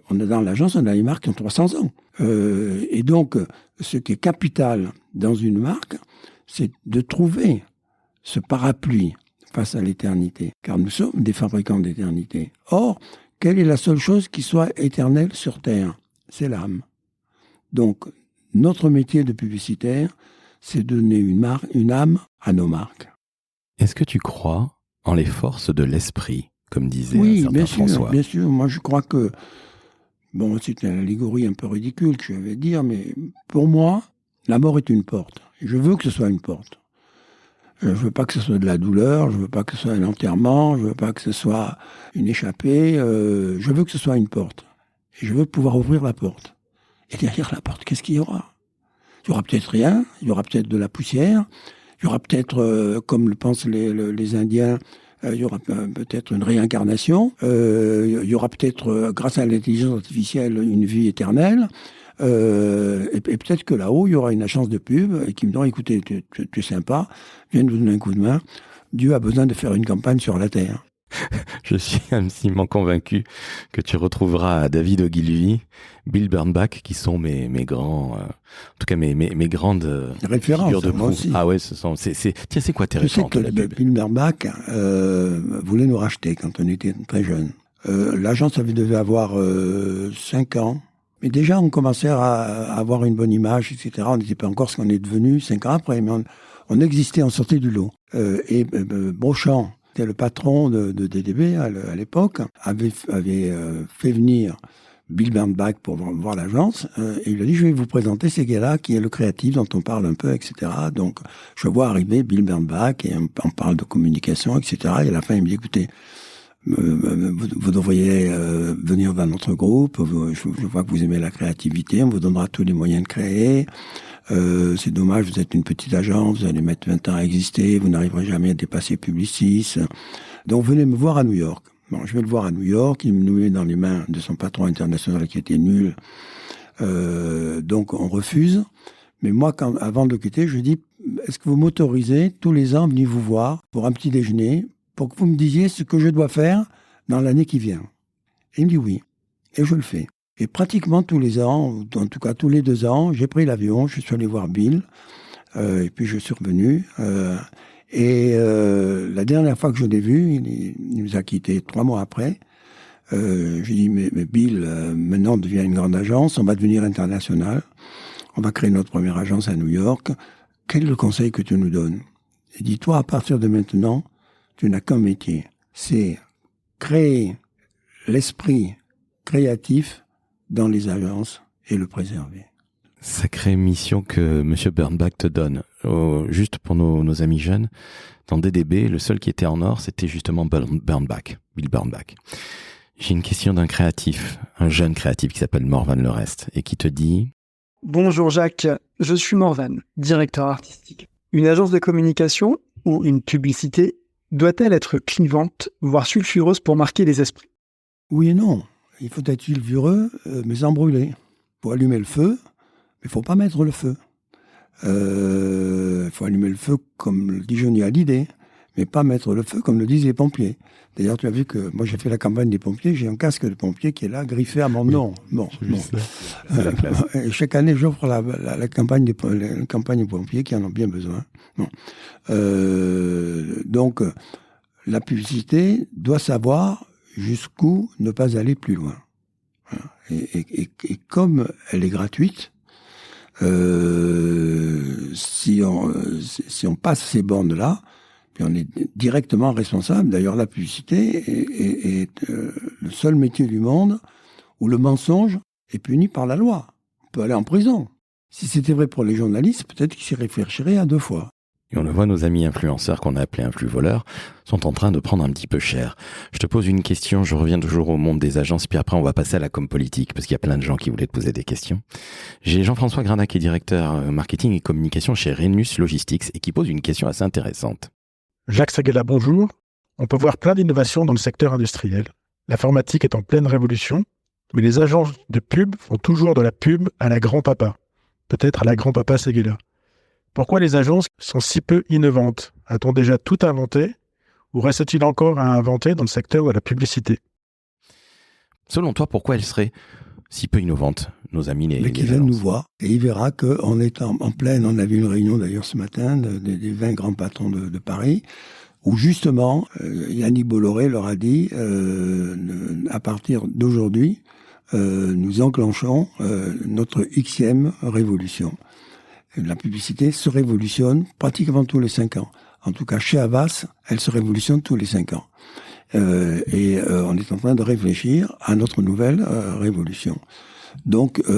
On a dans l'agence, on a des marques qui ont 300 ans. Et donc, ce qui est capital dans une marque, c'est de trouver ce parapluie face à l'éternité. Car nous sommes des fabricants d'éternité. Or, quelle est la seule chose qui soit éternelle sur Terre? C'est l'âme. Donc, notre métier de publicitaire, c'est donner une âme à nos marques.
Est-ce que tu crois en les forces de l'esprit, comme disait un certain
bien
François?
Oui, bien sûr. Moi, je crois que... Bon, c'est une allégorie un peu ridicule que je vais dire, mais pour moi, la mort est une porte. Je veux que ce soit une porte. Je ne veux pas que ce soit de la douleur, je ne veux pas que ce soit un enterrement, je ne veux pas que ce soit une échappée, je veux que ce soit une porte. Et je veux pouvoir ouvrir la porte. Et derrière la porte, qu'est-ce qu'il y aura? Il y aura peut-être rien, il y aura peut-être de la poussière, il y aura peut-être, comme le pensent les Indiens, il y aura peut-être une réincarnation, il y aura peut-être, grâce à l'intelligence artificielle, une vie éternelle, et peut-être que là-haut, il y aura une agence de pub qui me dira: écoutez, tu es sympa, viens nous donner un coup de main, Dieu a besoin de faire une campagne sur la Terre.
Je suis intimement convaincu que tu retrouveras David Ogilvy, Bill Bernbach, qui sont mes grands, en tout cas mes grandes
références,
figures de
moi
proue.
aussi.
Ah ouais, tiens, c'est quoi tes références de la pub?
Bill Bernbach voulait nous racheter quand on était très jeunes. L'agence devait avoir 5 ans. Mais déjà, on commençait à avoir une bonne image, etc. On n'était pas encore ce qu'on est devenu 5 ans après, mais on existait, on sortait du lot. Beauchamp, qui était le patron de DDB à l'époque, avait fait venir Bill Bernbach pour voir l'agence, et il a dit, je vais vous présenter Seguela, qui est le créatif dont on parle un peu, etc. Donc, je vois arriver Bill Bernbach, et on parle de communication, etc. Et à la fin, il me dit, écoutez, vous devriez venir dans notre groupe, je vois que vous aimez la créativité, on vous donnera tous les moyens de créer. C'est dommage, vous êtes une petite agence, vous allez mettre 20 ans à exister, vous n'arriverez jamais à dépasser Publicis. Donc, venez me voir à New York. Bon, je vais le voir à New York, il nous met dans les mains de son patron international qui était nul. Donc on refuse. Mais moi, avant de le quitter, je lui dis, est-ce que vous m'autorisez tous les ans à venir vous voir pour un petit déjeuner, pour que vous me disiez ce que je dois faire dans l'année qui vient? Et il me dit oui. Et je le fais. Et pratiquement tous les ans, en tout cas tous les 2 ans, j'ai pris l'avion, je suis allé voir Bill, et puis je suis revenu. La dernière fois que je l'ai vu, il nous a quittés 3 mois après. Je lui ai dit, mais Bill, maintenant on devient une grande agence, on va devenir international, on va créer notre première agence à New York. Quel est le conseil que tu nous donnes? Il dit, toi, à partir de maintenant, tu n'as qu'un métier, c'est créer l'esprit créatif dans les agences et le préserver.
Sacrée mission que M. Bernbach te donne. Juste pour nos amis jeunes, dans DDB, le seul qui était en or, c'était justement Bill Bernbach. J'ai une question d'un créatif, un jeune créatif qui s'appelle Morvan Lerest et qui te dit...
Bonjour Jacques, je suis Morvan, directeur artistique. Une agence de communication ou une publicité doit-elle être clivante, voire sulfureuse pour marquer les esprits?
Oui et non. Il faut être sulfureux, mais sans brûler. Il faut allumer le feu, mais il ne faut pas mettre le feu. Il faut allumer le feu comme le dit Johnny Hallyday, mais pas mettre le feu comme le disent les pompiers. D'ailleurs, tu as vu que moi j'ai fait la campagne des pompiers, j'ai un casque de pompier qui est là, griffé à mon nom. Bon. Et chaque année, j'offre la campagne des pompiers qui en ont bien besoin. Bon. Donc, la publicité doit savoir jusqu'où ne pas aller plus loin. Et comme elle est gratuite, si on passe ces bornes-là, puis on est directement responsable. D'ailleurs, la publicité est le seul métier du monde où le mensonge est puni par la loi. On peut aller en prison. Si c'était vrai pour les journalistes, peut-être qu'ils s'y réfléchiraient à 2 fois.
Et on le voit, nos amis influenceurs qu'on a appelés influvoleurs sont en train de prendre un petit peu cher. Je te pose une question, je reviens toujours au monde des agences, puis après on va passer à la com politique, parce qu'il y a plein de gens qui voulaient te poser des questions. J'ai Jean-François Granac, qui est directeur marketing et communication chez Rhenus Logistics, et qui pose une question assez intéressante.
Jacques Seguela, bonjour. On peut voir plein d'innovations dans le secteur industriel. L'informatique est en pleine révolution, mais les agences de pub font toujours de la pub à la grand-papa. Peut-être à la grand-papa Seguela. Pourquoi les agences sont si peu innovantes? A-t-on déjà tout inventé? Ou reste-t-il encore à inventer dans le secteur de la publicité?
Selon toi, pourquoi elles seraient si peu innovantes, nos amis les
qui viennent nous voir, et il verra qu'on est en pleine, on avait une réunion d'ailleurs ce matin des 20 grands patrons de Paris, où justement Yannick Bolloré leur a dit à partir d'aujourd'hui, nous enclenchons notre Xème révolution. La publicité se révolutionne pratiquement tous les 5 ans. En tout cas, chez Havas, elle se révolutionne tous les 5 ans. On est en train de réfléchir à notre nouvelle révolution. Donc, il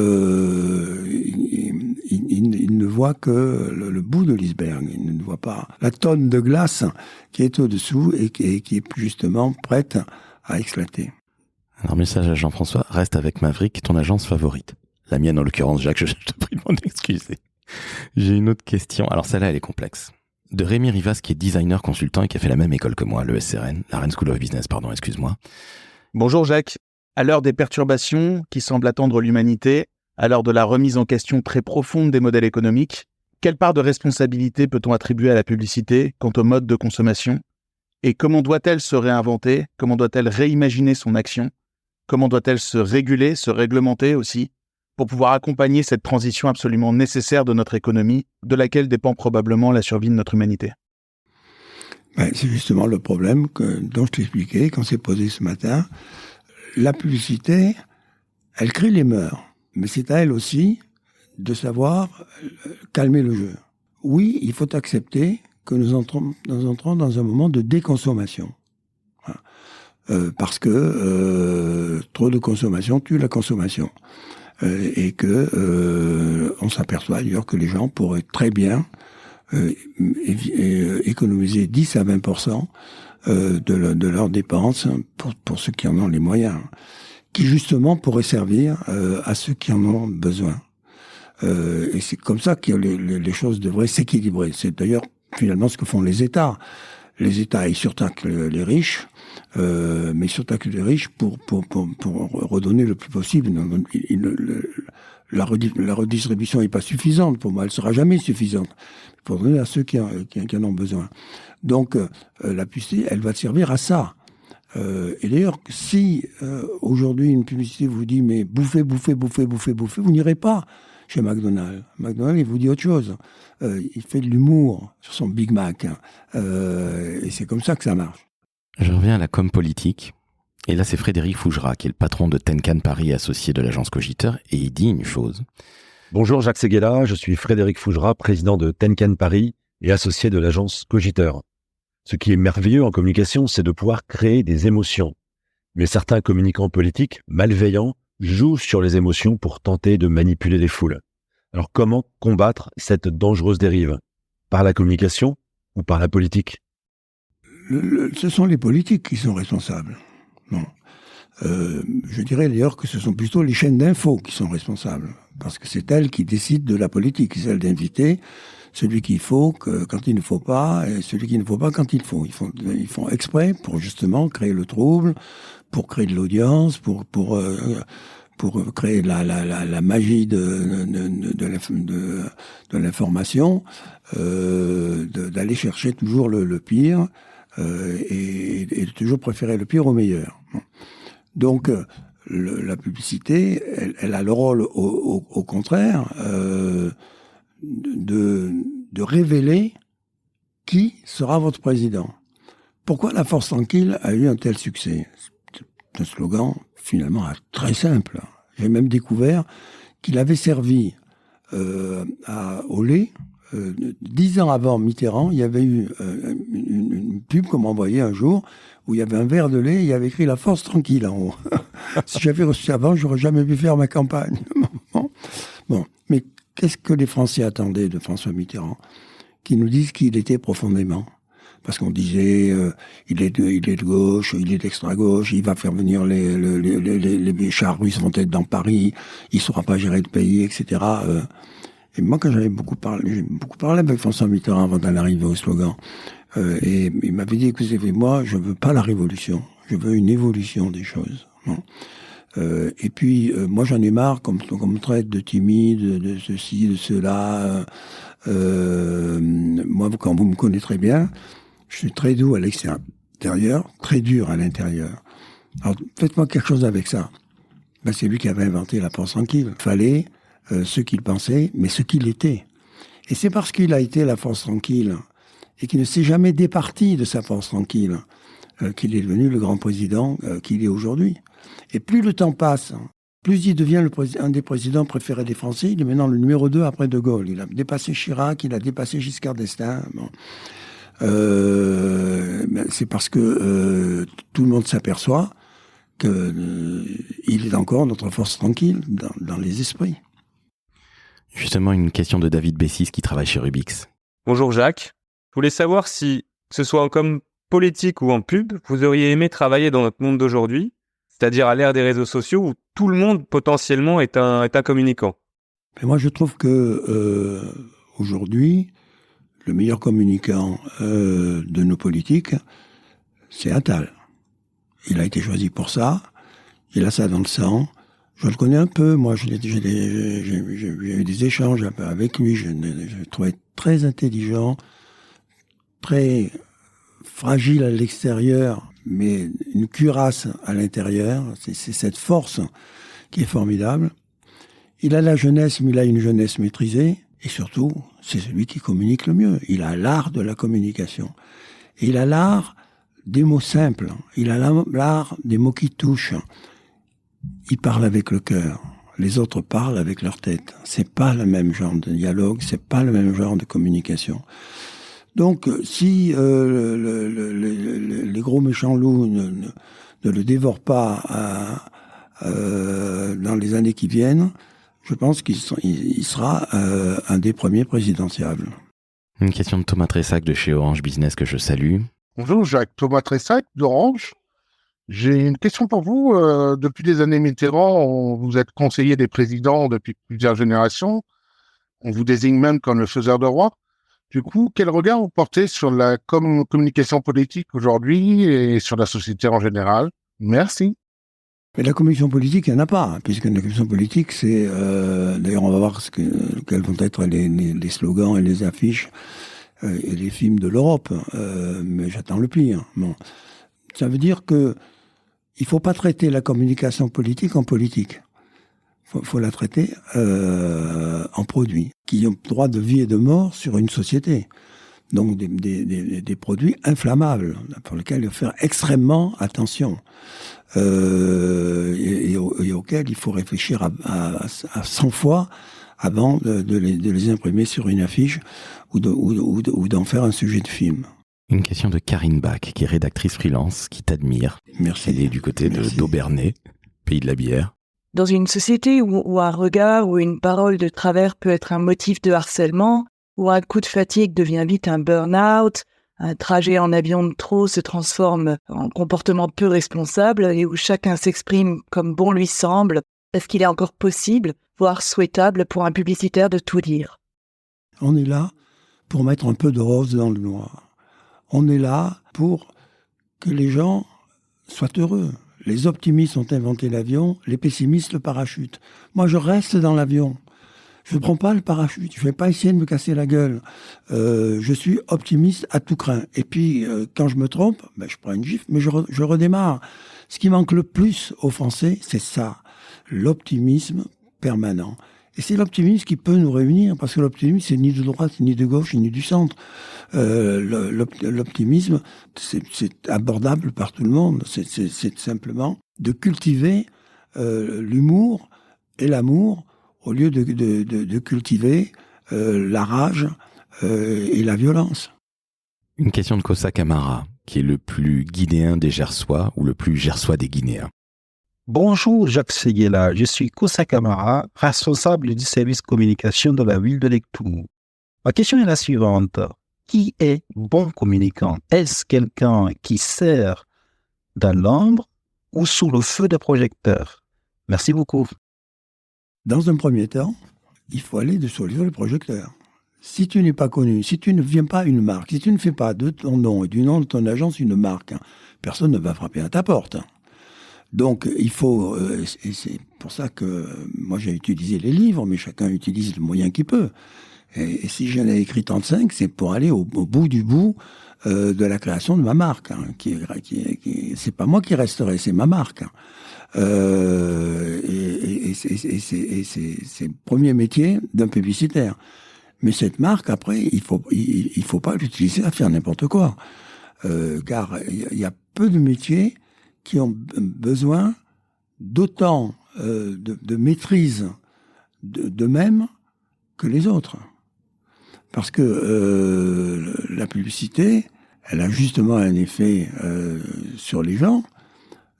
ne voit que le bout de l'iceberg. Il ne voit pas la tonne de glace qui est au-dessous et qui est justement prête à éclater.
Alors, message à Jean-François, reste avec Maverick, ton agence favorite. La mienne, en l'occurrence, Jacques, je te prie de m'en excuser. J'ai une autre question. Alors, celle-là, elle est complexe. De Rémi Rivas, qui est designer consultant et qui a fait la même école que moi, le SRN, la Rennes School of Business, pardon, excuse-moi.
Bonjour Jacques. À l'heure des perturbations qui semblent attendre l'humanité, à l'heure de la remise en question très profonde des modèles économiques, quelle part de responsabilité peut-on attribuer à la publicité quant au mode de consommation? Et comment doit-elle se réinventer? Comment doit-elle réimaginer son action? Comment doit-elle se réguler, se réglementer aussi, pour pouvoir accompagner cette transition absolument nécessaire de notre économie, de laquelle dépend probablement la survie de notre humanité?
C'est justement le problème dont je t'expliquais, qu'on s'est posé ce matin. La publicité, elle crée les mœurs, Mais c'est à elle aussi de savoir calmer le jeu. Oui, il faut accepter que nous entrons dans un moment de déconsommation. Parce que trop de consommation tue la consommation. Et que on s'aperçoit d'ailleurs que les gens pourraient très bien économiser 10 à 20% de leurs dépenses pour ceux qui en ont les moyens, qui justement pourraient servir à ceux qui en ont besoin. Et c'est comme ça que les choses devraient s'équilibrer. C'est d'ailleurs finalement ce que font les États. Les États, ils surtaxent les riches, mais ils surtaxent les riches pour redonner le plus possible. La redistribution n'est pas suffisante pour moi, elle sera jamais suffisante. Il faut donner à ceux qui en ont besoin. Donc la publicité, elle va servir à ça. Et d'ailleurs, si aujourd'hui une publicité vous dit mais bouffez, vous n'irez pas chez McDonald's. McDonald's, il vous dit autre chose. Il fait de l'humour sur son Big Mac. Et c'est comme ça que ça marche.
Je reviens à la com politique. Et là, c'est Frédéric Fougerat, qui est le patron de Tenkan Paris, associé de l'agence Cogiteur. Et il dit une chose.
Bonjour Jacques Séguéla, je suis Frédéric Fougerat, président de Tenkan Paris et associé de l'agence Cogiteur. Ce qui est merveilleux en communication, c'est de pouvoir créer des émotions. Mais certains communicants politiques malveillants jouent sur les émotions pour tenter de manipuler les foules. Alors comment combattre cette dangereuse dérive? Par la communication ou par la politique?
Ce sont les politiques qui sont responsables. Non. Je dirais d'ailleurs que ce sont plutôt les chaînes d'infos qui sont responsables. Parce que c'est elles qui décident de la politique. C'est elles d'inviter celui qu'il faut quand il ne faut pas et celui qu'il ne faut pas quand il faut. Ils font exprès pour justement créer le trouble, pour créer de l'audience, pour créer la magie de l'information, d'aller chercher toujours le pire et de toujours préférer le pire au meilleur. Donc la publicité, elle a le rôle au contraire de révéler qui sera votre président. Pourquoi la Force Tranquille a eu un tel succès? C'est un slogan finalement très simple. J'ai même découvert qu'il avait servi au lait. 10 ans avant Mitterrand, il y avait eu une pub qu'on m'a envoyée un jour où il y avait un verre de lait et il y avait écrit « La Force Tranquille » en haut. Si j'avais reçu avant, j'aurais jamais pu faire ma campagne. Bon, mais qu'est-ce que les Français attendaient de François Mitterrand? Qu'ils nous disent qui il était profondément. Parce qu'on disait, il est de gauche, il est d'extra-gauche, il va faire venir les chars russes vont être dans Paris, il ne saura pas gérer le pays, etc. Et moi, quand j'ai beaucoup parlé avec François Mitterrand avant d'en arriver au slogan. Et il m'avait dit, écoutez, moi, je veux pas la révolution, je veux une évolution des choses. Bon. Et puis, moi, j'en ai marre qu'on me traite de timide, de ceci, de cela. Moi, quand vous me connaissez bien, je suis très doux à l'extérieur, très dur à l'intérieur. Alors, faites-moi quelque chose avec ça. Ben, c'est lui qui avait inventé la Force Tranquille. Il fallait ce qu'il pensait, mais ce qu'il était. Et c'est parce qu'il a été la Force Tranquille et qu'il ne s'est jamais départi de sa Force Tranquille qu'il est devenu le grand président qu'il est aujourd'hui. Et plus le temps passe, plus il devient un des présidents préférés des Français. Il est maintenant le numéro 2 après De Gaulle. Il a dépassé Chirac, il a dépassé Giscard d'Estaing. Bon. C'est parce que tout le monde s'aperçoit qu'il est encore notre Force Tranquille dans les esprits.
Justement, une question de David Bessis qui travaille chez Rubix.
Bonjour Jacques. Je voulais savoir si, que ce soit en com politique ou en pub, vous auriez aimé travailler dans notre monde d'aujourd'hui, c'est-à-dire à l'ère des réseaux sociaux où tout le monde potentiellement est un communicant.
Mais moi, je trouve que aujourd'hui, le meilleur communicant de nos politiques, c'est Attal. Il a été choisi pour ça. Il a ça dans le sang. Je le connais un peu. Moi, j'ai eu des échanges un peu avec lui. Je le trouvais très intelligent, très fragile à l'extérieur, mais une cuirasse à l'intérieur. C'est cette force qui est formidable. Il a la jeunesse, mais il a une jeunesse maîtrisée. Et surtout, c'est celui qui communique le mieux. Il a l'art de la communication. Et il a l'art des mots simples. Il a l'art des mots qui touchent. Il parle avec le cœur. Les autres parlent avec leur tête. C'est pas le même genre de dialogue, c'est pas le même genre de communication. Donc, si les gros méchants loups ne le dévorent pas dans les années qui viennent, je pense qu'il sera un des premiers présidentiables.
Une question de Thomas Tressac de chez Orange Business que je salue.
Bonjour Jacques, Thomas Tressac d'Orange. J'ai une question pour vous. Depuis les années Mitterrand, vous êtes conseiller des présidents depuis plusieurs générations. On vous désigne même comme le faiseur de roi. Du coup, quel regard vous portez sur la communication politique aujourd'hui et sur la société en général? Merci.
Mais la communication politique, il n'y en a pas, hein, puisque la communication politique, c'est... d'ailleurs, on va voir quels vont être les slogans et les affiches et les films de l'Europe. Mais j'attends le pire. Bon. Ça veut dire que il ne faut pas traiter la communication politique en politique. Il faut la traiter en produits qui ont droit de vie et de mort sur une société. Donc des produits inflammables pour lesquels il faut faire extrêmement attention et auxquels il faut réfléchir à 100 fois avant de les imprimer sur une affiche ou d'en faire un sujet de film.
Une question de Karine Bach, qui est rédactrice freelance, qui t'admire.
Merci.
Elle est du côté d'Aubernay, pays de la bière.
Dans une société où un regard ou une parole de travers peut être un motif de harcèlement, où un coup de fatigue devient vite un burn-out, un trajet en avion de trop se transforme en comportement peu responsable et où chacun s'exprime comme bon lui semble, est-ce qu'il est encore possible, voire souhaitable pour un publicitaire de tout dire?
On est là pour mettre un peu de rose dans le noir. On est là pour que les gens soient heureux. Les optimistes ont inventé l'avion, les pessimistes le parachute. Moi, je reste dans l'avion. Je ne prends pas le parachute. Je ne vais pas essayer de me casser la gueule. Je suis optimiste à tout craint. Et puis, quand je me trompe, je prends une gifle, mais je redémarre. Ce qui manque le plus aux Français, c'est ça, l'optimisme permanent. Et c'est l'optimisme qui peut nous réunir, parce que l'optimisme, c'est ni de droite, ni de gauche, ni du centre. L'optimisme, c'est abordable par tout le monde. C'est simplement de cultiver l'humour et l'amour au lieu de cultiver la rage et la violence.
Une question de Kossa Camara, qui est le plus guinéen des Gersois ou le plus gersois des Guinéens.
Bonjour Jacques Séguéla, je suis Kossa Camara, responsable du service communication de la ville de Lectoumou. Ma question est la suivante. Qui est bon communicant? Est-ce quelqu'un qui sert dans l'ombre ou sous le feu des projecteurs? Merci beaucoup.
Dans un premier temps, il faut aller sur le projecteur. Si tu n'es pas connu, si tu ne viens pas une marque, si tu ne fais pas de ton nom et du nom de ton agence une marque, personne ne va frapper à ta porte. Donc, il faut, et c'est pour ça que moi j'ai utilisé les livres, mais chacun utilise le moyen qu'il peut. Et si j'en ai écrit 35, c'est pour aller au bout du bout de la création de ma marque. C'est pas moi qui resterai, c'est ma marque. Et c'est le premier métier d'un publicitaire. Mais cette marque, après, il faut pas l'utiliser à faire n'importe quoi. Car il y a peu de métiers qui ont besoin d'autant de maîtrise d'eux-mêmes que les autres. Parce que la publicité, elle a justement un effet sur les gens,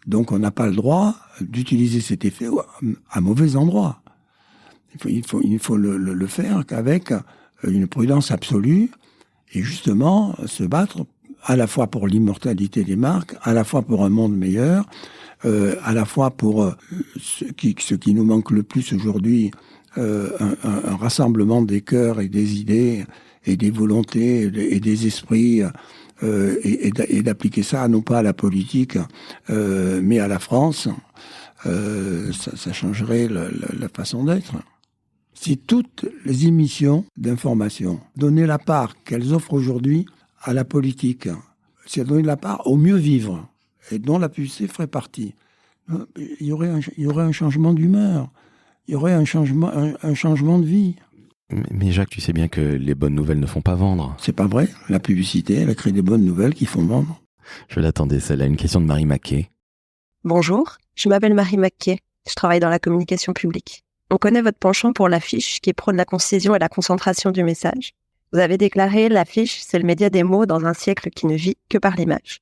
donc on n'a pas le droit d'utiliser cet effet à mauvais endroit. Il faut le faire qu'avec une prudence absolue et justement se battre à la fois pour l'immortalité des marques, à la fois pour un monde meilleur, à la fois pour ce qui nous manque le plus aujourd'hui, un rassemblement des cœurs et des idées et des volontés et des esprits et d'appliquer ça non pas à la politique mais à la France, ça changerait la façon d'être. Si toutes les émissions d'information donnaient la part qu'elles offrent aujourd'hui à la politique, si elles donnaient la part au mieux vivre, et dont la publicité ferait partie, il y aurait un changement d'humeur, il y aurait un changement de vie.
Mais Jacques, tu sais bien que les bonnes nouvelles ne font pas vendre.
C'est pas vrai. La publicité, elle a créé des bonnes nouvelles qui font vendre.
Je l'attendais, celle-là. Une question de Marie Maquet.
Bonjour, je m'appelle Marie Maquet. Je travaille dans la communication publique. On connaît votre penchant pour l'affiche qui prône la concision et la concentration du message. Vous avez déclaré « L'affiche, c'est le média des mots dans un siècle qui ne vit que par l'image ».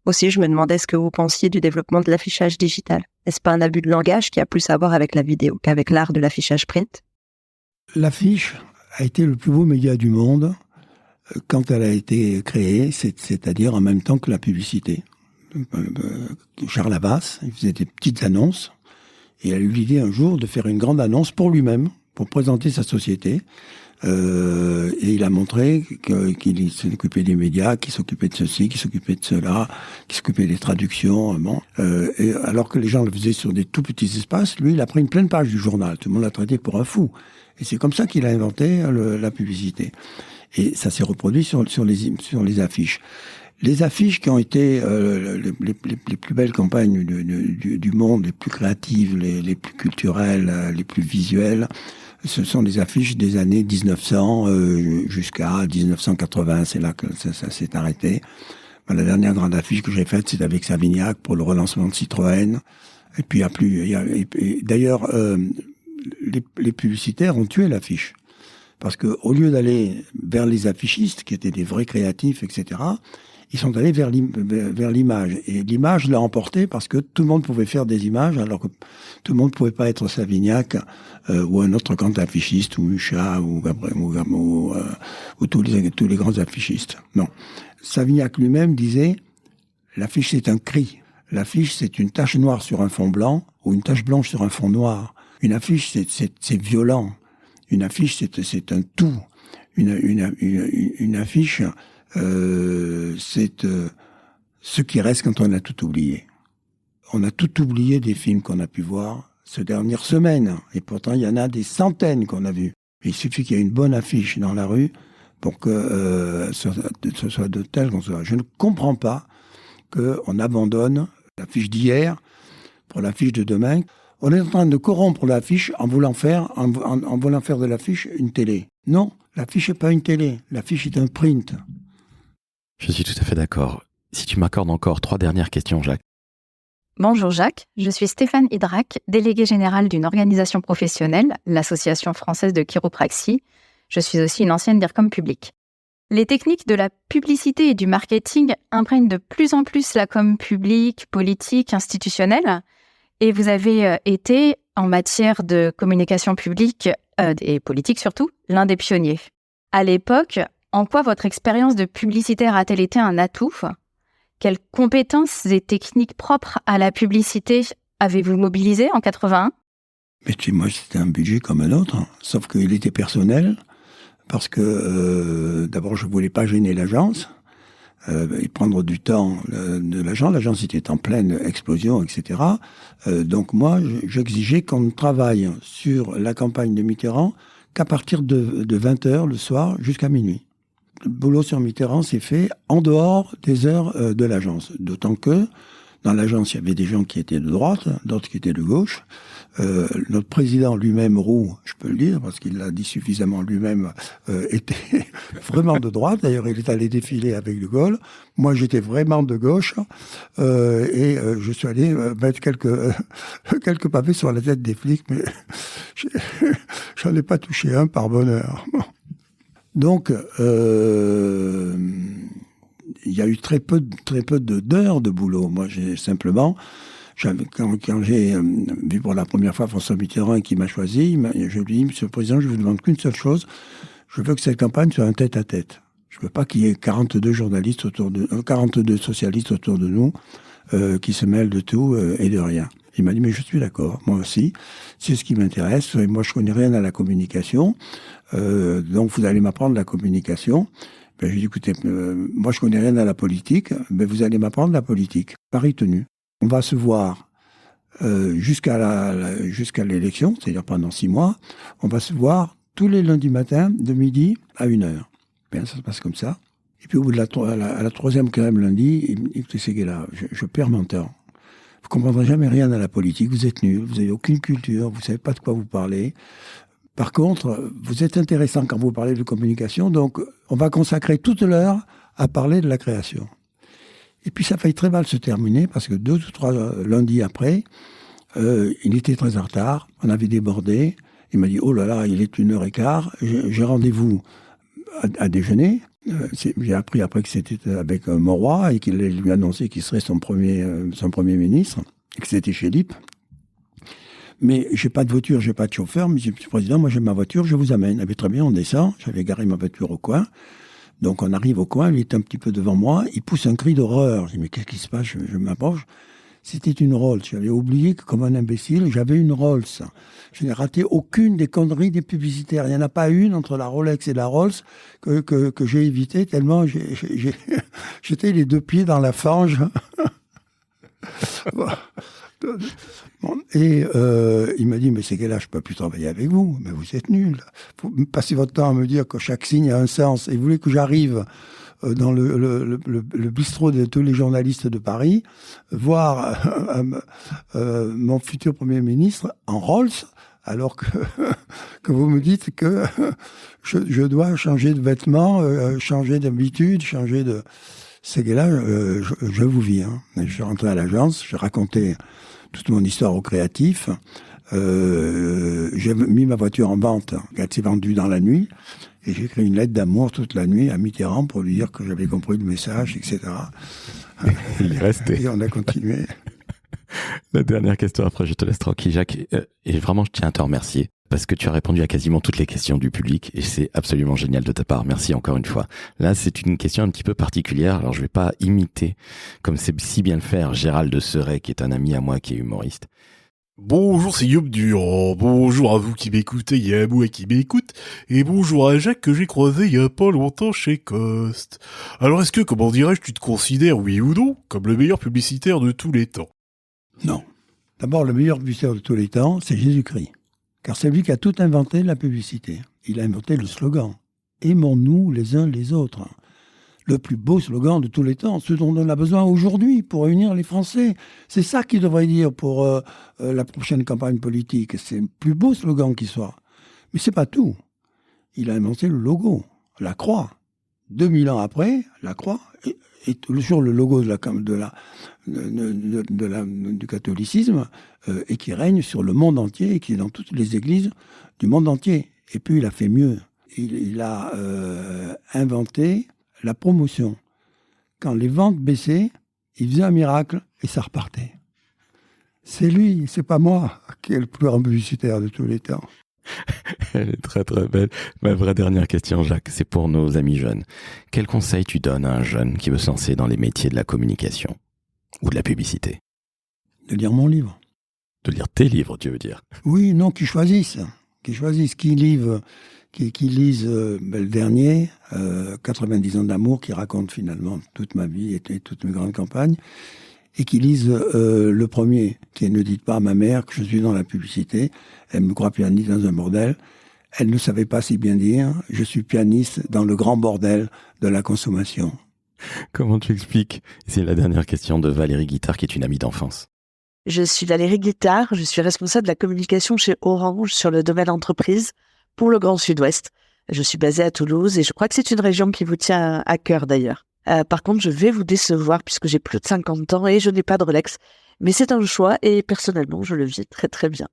Aussi, je me demandais ce que vous pensiez du développement de l'affichage digital. Est-ce pas un abus de langage qui a plus à voir avec la vidéo qu'avec l'art de l'affichage print ?
L'affiche a été le plus beau média du monde quand elle a été créée, c'est-à-dire en même temps que la publicité. Charles Havas, il faisait des petites annonces et il a eu l'idée un jour de faire une grande annonce pour lui-même, pour présenter sa société. Et il a montré qu'il s'occupait des médias, qu'il s'occupait de ceci, qu'il s'occupait de cela, qu'il s'occupait des traductions. Et alors que les gens le faisaient sur des tout petits espaces, lui, il a pris une pleine page du journal. Tout le monde l'a traité pour un fou. Et c'est comme ça qu'il a inventé la publicité. Et ça s'est reproduit sur les affiches. Les affiches qui ont été les plus belles campagnes du monde, les plus créatives, les plus culturelles, les plus visuelles, ce sont les affiches des années 1900 jusqu'à 1980. C'est là que ça s'est arrêté. La dernière grande affiche que j'ai faite, c'est avec Savignac pour le relancement de Citroën. Et puis d'ailleurs, les publicitaires ont tué l'affiche. Parce que au lieu d'aller vers les affichistes, qui étaient des vrais créatifs, etc., ils sont allés vers l'image. Et l'image l'a emporté parce que tout le monde pouvait faire des images, alors que tout le monde ne pouvait pas être Savignac ou un autre grand affichiste, ou Mucha, ou tous les grands affichistes. Non. Savignac lui-même disait « L'affiche, c'est un cri. L'affiche, c'est une tache noire sur un fond blanc ou une tache blanche sur un fond noir. Une affiche, c'est violent. Une affiche, c'est un tout. Une affiche... c'est ce qui reste quand on a tout oublié. On a tout oublié des films qu'on a pu voir ces dernières semaines. Et pourtant, il y en a des centaines qu'on a vus. Il suffit qu'il y ait une bonne affiche dans la rue pour que ce soit de tel qu'on soit. Je ne comprends pas qu'on abandonne l'affiche d'hier pour l'affiche de demain. On est en train de corrompre l'affiche en voulant faire de l'affiche une télé. Non, l'affiche n'est pas une télé. L'affiche est un print.
Je suis tout à fait d'accord. Si tu m'accordes encore 3 dernières questions, Jacques.
Bonjour Jacques, je suis Stéphane Hydrac, délégué général d'une organisation professionnelle, l'Association française de chiropraxie. Je suis aussi une ancienne DIRCOM publique. Les techniques de la publicité et du marketing imprègnent de plus en plus la com publique, politique, institutionnelle. Et vous avez été, en matière de communication publique et politique surtout, l'un des pionniers. À l'époque, en quoi votre expérience de publicitaire a-t-elle été un atout ? Quelles compétences et techniques propres à la publicité avez-vous mobilisées en 81 ?
Mais moi, c'était un budget comme un autre, sauf qu'il était personnel, parce que d'abord, je ne voulais pas gêner l'agence et prendre du temps de l'agence. L'agence était en pleine explosion, etc. Donc moi, j'exigeais qu'on travaille sur la campagne de Mitterrand qu'à partir de 20h le soir jusqu'à minuit. Le boulot sur Mitterrand s'est fait en dehors des heures de l'agence. D'autant que dans l'agence, il y avait des gens qui étaient de droite, d'autres qui étaient de gauche. Notre président lui-même, Roux, je peux le dire, parce qu'il l'a dit suffisamment lui-même, était vraiment de droite. D'ailleurs, il est allé défiler avec De Gaulle. Moi, j'étais vraiment de gauche. Et je suis allé mettre quelques pavés sur la tête des flics, mais j'en ai pas touché un par bonheur. Donc, il y a eu très peu d'heures de boulot. Moi, j'ai simplement, quand j'ai vu pour la première fois François Mitterrand et qu'il m'a choisi, je lui ai dit, Monsieur le Président, je vous demande qu'une seule chose, je veux que cette campagne soit un tête-à-tête. Je veux pas qu'il y ait 42 socialistes autour de nous qui se mêlent de tout et de rien. Il m'a dit, mais je suis d'accord, moi aussi, c'est ce qui m'intéresse, moi je connais rien à la communication, donc vous allez m'apprendre la communication. Ben, j'ai dit, écoutez, moi je connais rien à la politique, mais vous allez m'apprendre la politique. Pari tenu. On va se voir jusqu'à l'élection, c'est-à-dire pendant 6 mois, on va se voir tous les lundis matins de midi à 1h. Bien, ça se passe comme ça. Et puis au bout de la 3e quand même lundi, il me dit, écoutez, Séguéla, je perds mon temps. Vous comprendrez jamais rien à la politique, vous êtes nuls, vous n'avez aucune culture, vous savez pas de quoi vous parlez. Par contre, vous êtes intéressant quand vous parlez de communication, donc on va consacrer toute l'heure à parler de la création. Et puis ça a failli très mal se terminer, parce que 2 ou 3 lundis après, il était très en retard, on avait débordé, Il m'a dit, oh là là, il est 1h15, j'ai rendez-vous à déjeuner. J'ai appris après que c'était avec Mauroy et qu'il lui a annoncé qu'il serait son premier ministre, et que c'était chez LIP. Mais j'ai pas de voiture, j'ai pas de chauffeur. Mais Monsieur le Président, moi j'ai ma voiture, je vous amène. Eh bien, très bien, on descend. J'avais garé ma voiture au coin. Donc on arrive au coin, il est un petit peu devant moi. Il pousse un cri d'horreur. Je dis, mais qu'est-ce qui se passe? Je m'approche. C'était une Rolls. J'avais oublié que, comme un imbécile, j'avais une Rolls. Je n'ai raté aucune des conneries des publicitaires. Il n'y en a pas une entre la Rolex et la Rolls que j'ai évité tellement j'étais les deux pieds dans la fange. Bon, et il m'a dit, mais c'est que là, je ne peux plus travailler avec vous, mais vous êtes nuls. Vous passez votre temps à me dire que chaque signe a un sens, et vous voulez que j'arrive dans le bistrot de tous les journalistes de Paris, voir mon futur Premier ministre en Rolls, alors que vous me dites que je dois changer de vêtements, changer d'habitude, changer de... C'est que là, je vous vis. Hein. Je suis rentré à l'agence, j'ai raconté toute mon histoire au créatif. J'ai mis ma voiture en vente, elle s'est vendue dans la nuit, et j'ai écrit une lettre d'amour toute la nuit à Mitterrand pour lui dire que j'avais compris le message, etc.
Il est resté.
Et on a continué.
La dernière question, après je te laisse tranquille, Jacques. Et vraiment, je tiens à te remercier parce que tu as répondu à quasiment toutes les questions du public et c'est absolument génial de ta part. Merci encore une fois. Là, c'est une question un petit peu particulière. Alors, je vais pas imiter, comme c'est si bien le faire, Gérald de Serret, qui est un ami à moi, qui est humoriste.
Bonjour, c'est Yob Durand. Bonjour à vous qui m'écoutez, il y a moi qui m'écoute. Et bonjour à Jacques que j'ai croisé il y a pas longtemps chez Coste. Alors, est-ce que, comment dirais-je, tu te considères, oui ou non, comme le meilleur publicitaire de tous les temps?
Non. D'abord, le meilleur publicitaire de tous les temps, c'est Jésus-Christ. Car c'est lui qui a tout inventé la publicité. Il a inventé le slogan « Aimons-nous les uns les autres ». Le plus beau slogan de tous les temps, ce dont on a besoin aujourd'hui pour réunir les Français. C'est ça qu'il devrait dire pour la prochaine campagne politique. C'est le plus beau slogan qui soit. Mais c'est pas tout. Il a inventé le logo, la croix. 2000 ans après, la croix est toujours le logo du catholicisme et qui règne sur le monde entier et qui est dans toutes les églises du monde entier. Et puis il a fait mieux. Il a inventé la promotion. Quand les ventes baissaient, il faisait un miracle et ça repartait. C'est lui, c'est pas moi, qui est le plus grand publicitaire de tous les temps.
Elle est très très belle. Ma vraie dernière question, Jacques, c'est pour nos amis jeunes. Quel conseil tu donnes à un jeune qui veut se lancer dans les métiers de la communication ou de la publicité?
De lire mon livre.
De lire tes livres, tu veux dire?
Oui, non, qu'ils choisissent. Qu'ils lisent le dernier, 90 ans d'amour, qui raconte finalement toute ma vie et toutes mes grandes campagnes, et qui lisent le premier, qui est « Ne dites pas à ma mère que je suis dans la publicité, elle me croit pianiste dans un bordel. Elle ne savait pas si bien dire, je suis pianiste dans le grand bordel de la consommation. »
Comment tu expliques? C'est la dernière question de Valérie Guittard, qui est une amie d'enfance.
Je suis Valérie Guittard, je suis responsable de la communication chez Orange sur le domaine entreprise pour le Grand Sud-Ouest. Je suis basée à Toulouse et je crois que c'est une région qui vous tient à cœur d'ailleurs. Par contre, je vais vous décevoir puisque j'ai plus de 50 ans et je n'ai pas de Rolex. Mais c'est un choix et personnellement, je le vis très très bien.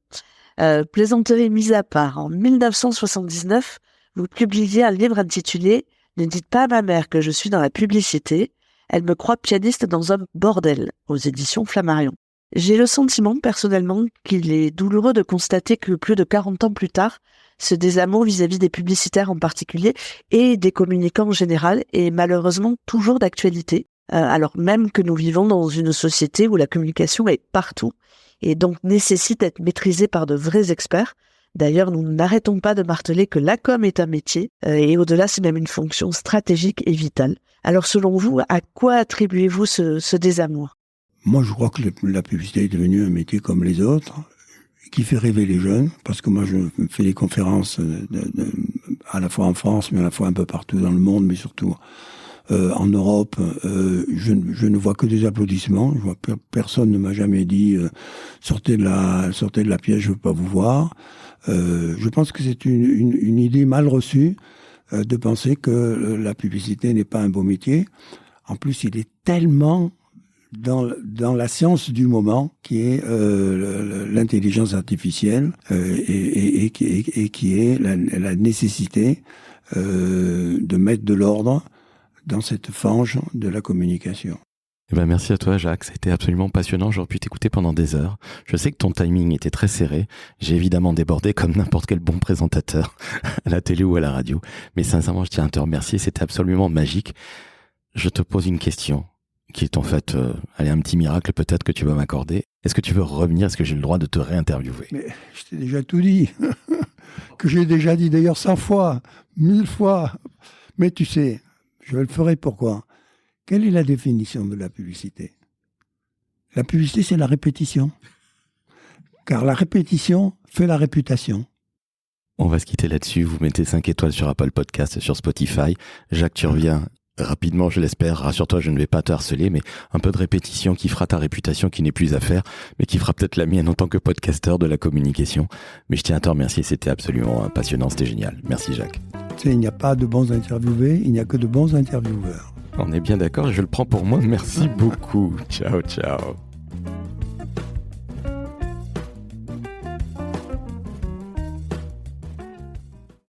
Plaisanterie mise à part, en 1979, vous publiez un livre intitulé « Ne dites pas à ma mère que je suis dans la publicité, elle me croit pianiste dans un bordel » aux éditions Flammarion. J'ai le sentiment personnellement qu'il est douloureux de constater que plus de 40 ans plus tard, ce désamour vis-à-vis des publicitaires en particulier et des communicants en général est malheureusement toujours d'actualité, alors même que nous vivons dans une société où la communication est partout et donc nécessite d'être maîtrisée par de vrais experts. D'ailleurs, nous n'arrêtons pas de marteler que la com est un métier et au-delà, c'est même une fonction stratégique et vitale. Alors selon vous, à quoi attribuez-vous ce désamour ?
Moi, je crois que la publicité est devenue un métier comme les autres, qui fait rêver les jeunes, parce que moi, je fais des conférences à la fois en France, mais à la fois un peu partout dans le monde, mais surtout en Europe. Je ne vois que des applaudissements. Je vois personne ne m'a jamais dit sortez de la pièce, je veux pas vous voir. Je pense que c'est une idée mal reçue de penser que la publicité n'est pas un beau métier. En plus, il est tellement dans la science du moment, qui est l'intelligence artificielle et qui est la nécessité de mettre de l'ordre dans cette fange de la communication.
Eh ben merci à toi Jacques, c'était absolument passionnant, j'aurais pu t'écouter pendant des heures. Je sais que ton timing était très serré, j'ai évidemment débordé comme n'importe quel bon présentateur à la télé ou à la radio, mais sincèrement je tiens à te remercier, c'était absolument magique. Je te pose une question qui est en fait un petit miracle peut-être que tu vas m'accorder. Est-ce que tu veux revenir, est-ce que j'ai le droit de te réinterviewer?
Mais je t'ai déjà tout dit, que j'ai déjà dit d'ailleurs 100 fois, 1000 fois, mais tu sais, je le ferai pourquoi? Quelle est la définition de la publicité? La publicité, c'est la répétition. Car la répétition fait la réputation.
On va se quitter là-dessus. Vous mettez 5 étoiles sur Apple Podcast, sur Spotify. Jacques, tu reviens rapidement, je l'espère. Rassure-toi, je ne vais pas te harceler, mais un peu de répétition qui fera ta réputation qui n'est plus à faire, mais qui fera peut-être la mienne en tant que podcasteur de la communication. Mais je tiens à te remercier, c'était absolument passionnant, c'était génial. Merci Jacques.
Tu sais, il n'y a pas de bons interviewés, il n'y a que de bons intervieweurs.
On est bien d'accord, je le prends pour moi. Merci beaucoup. Ciao, ciao.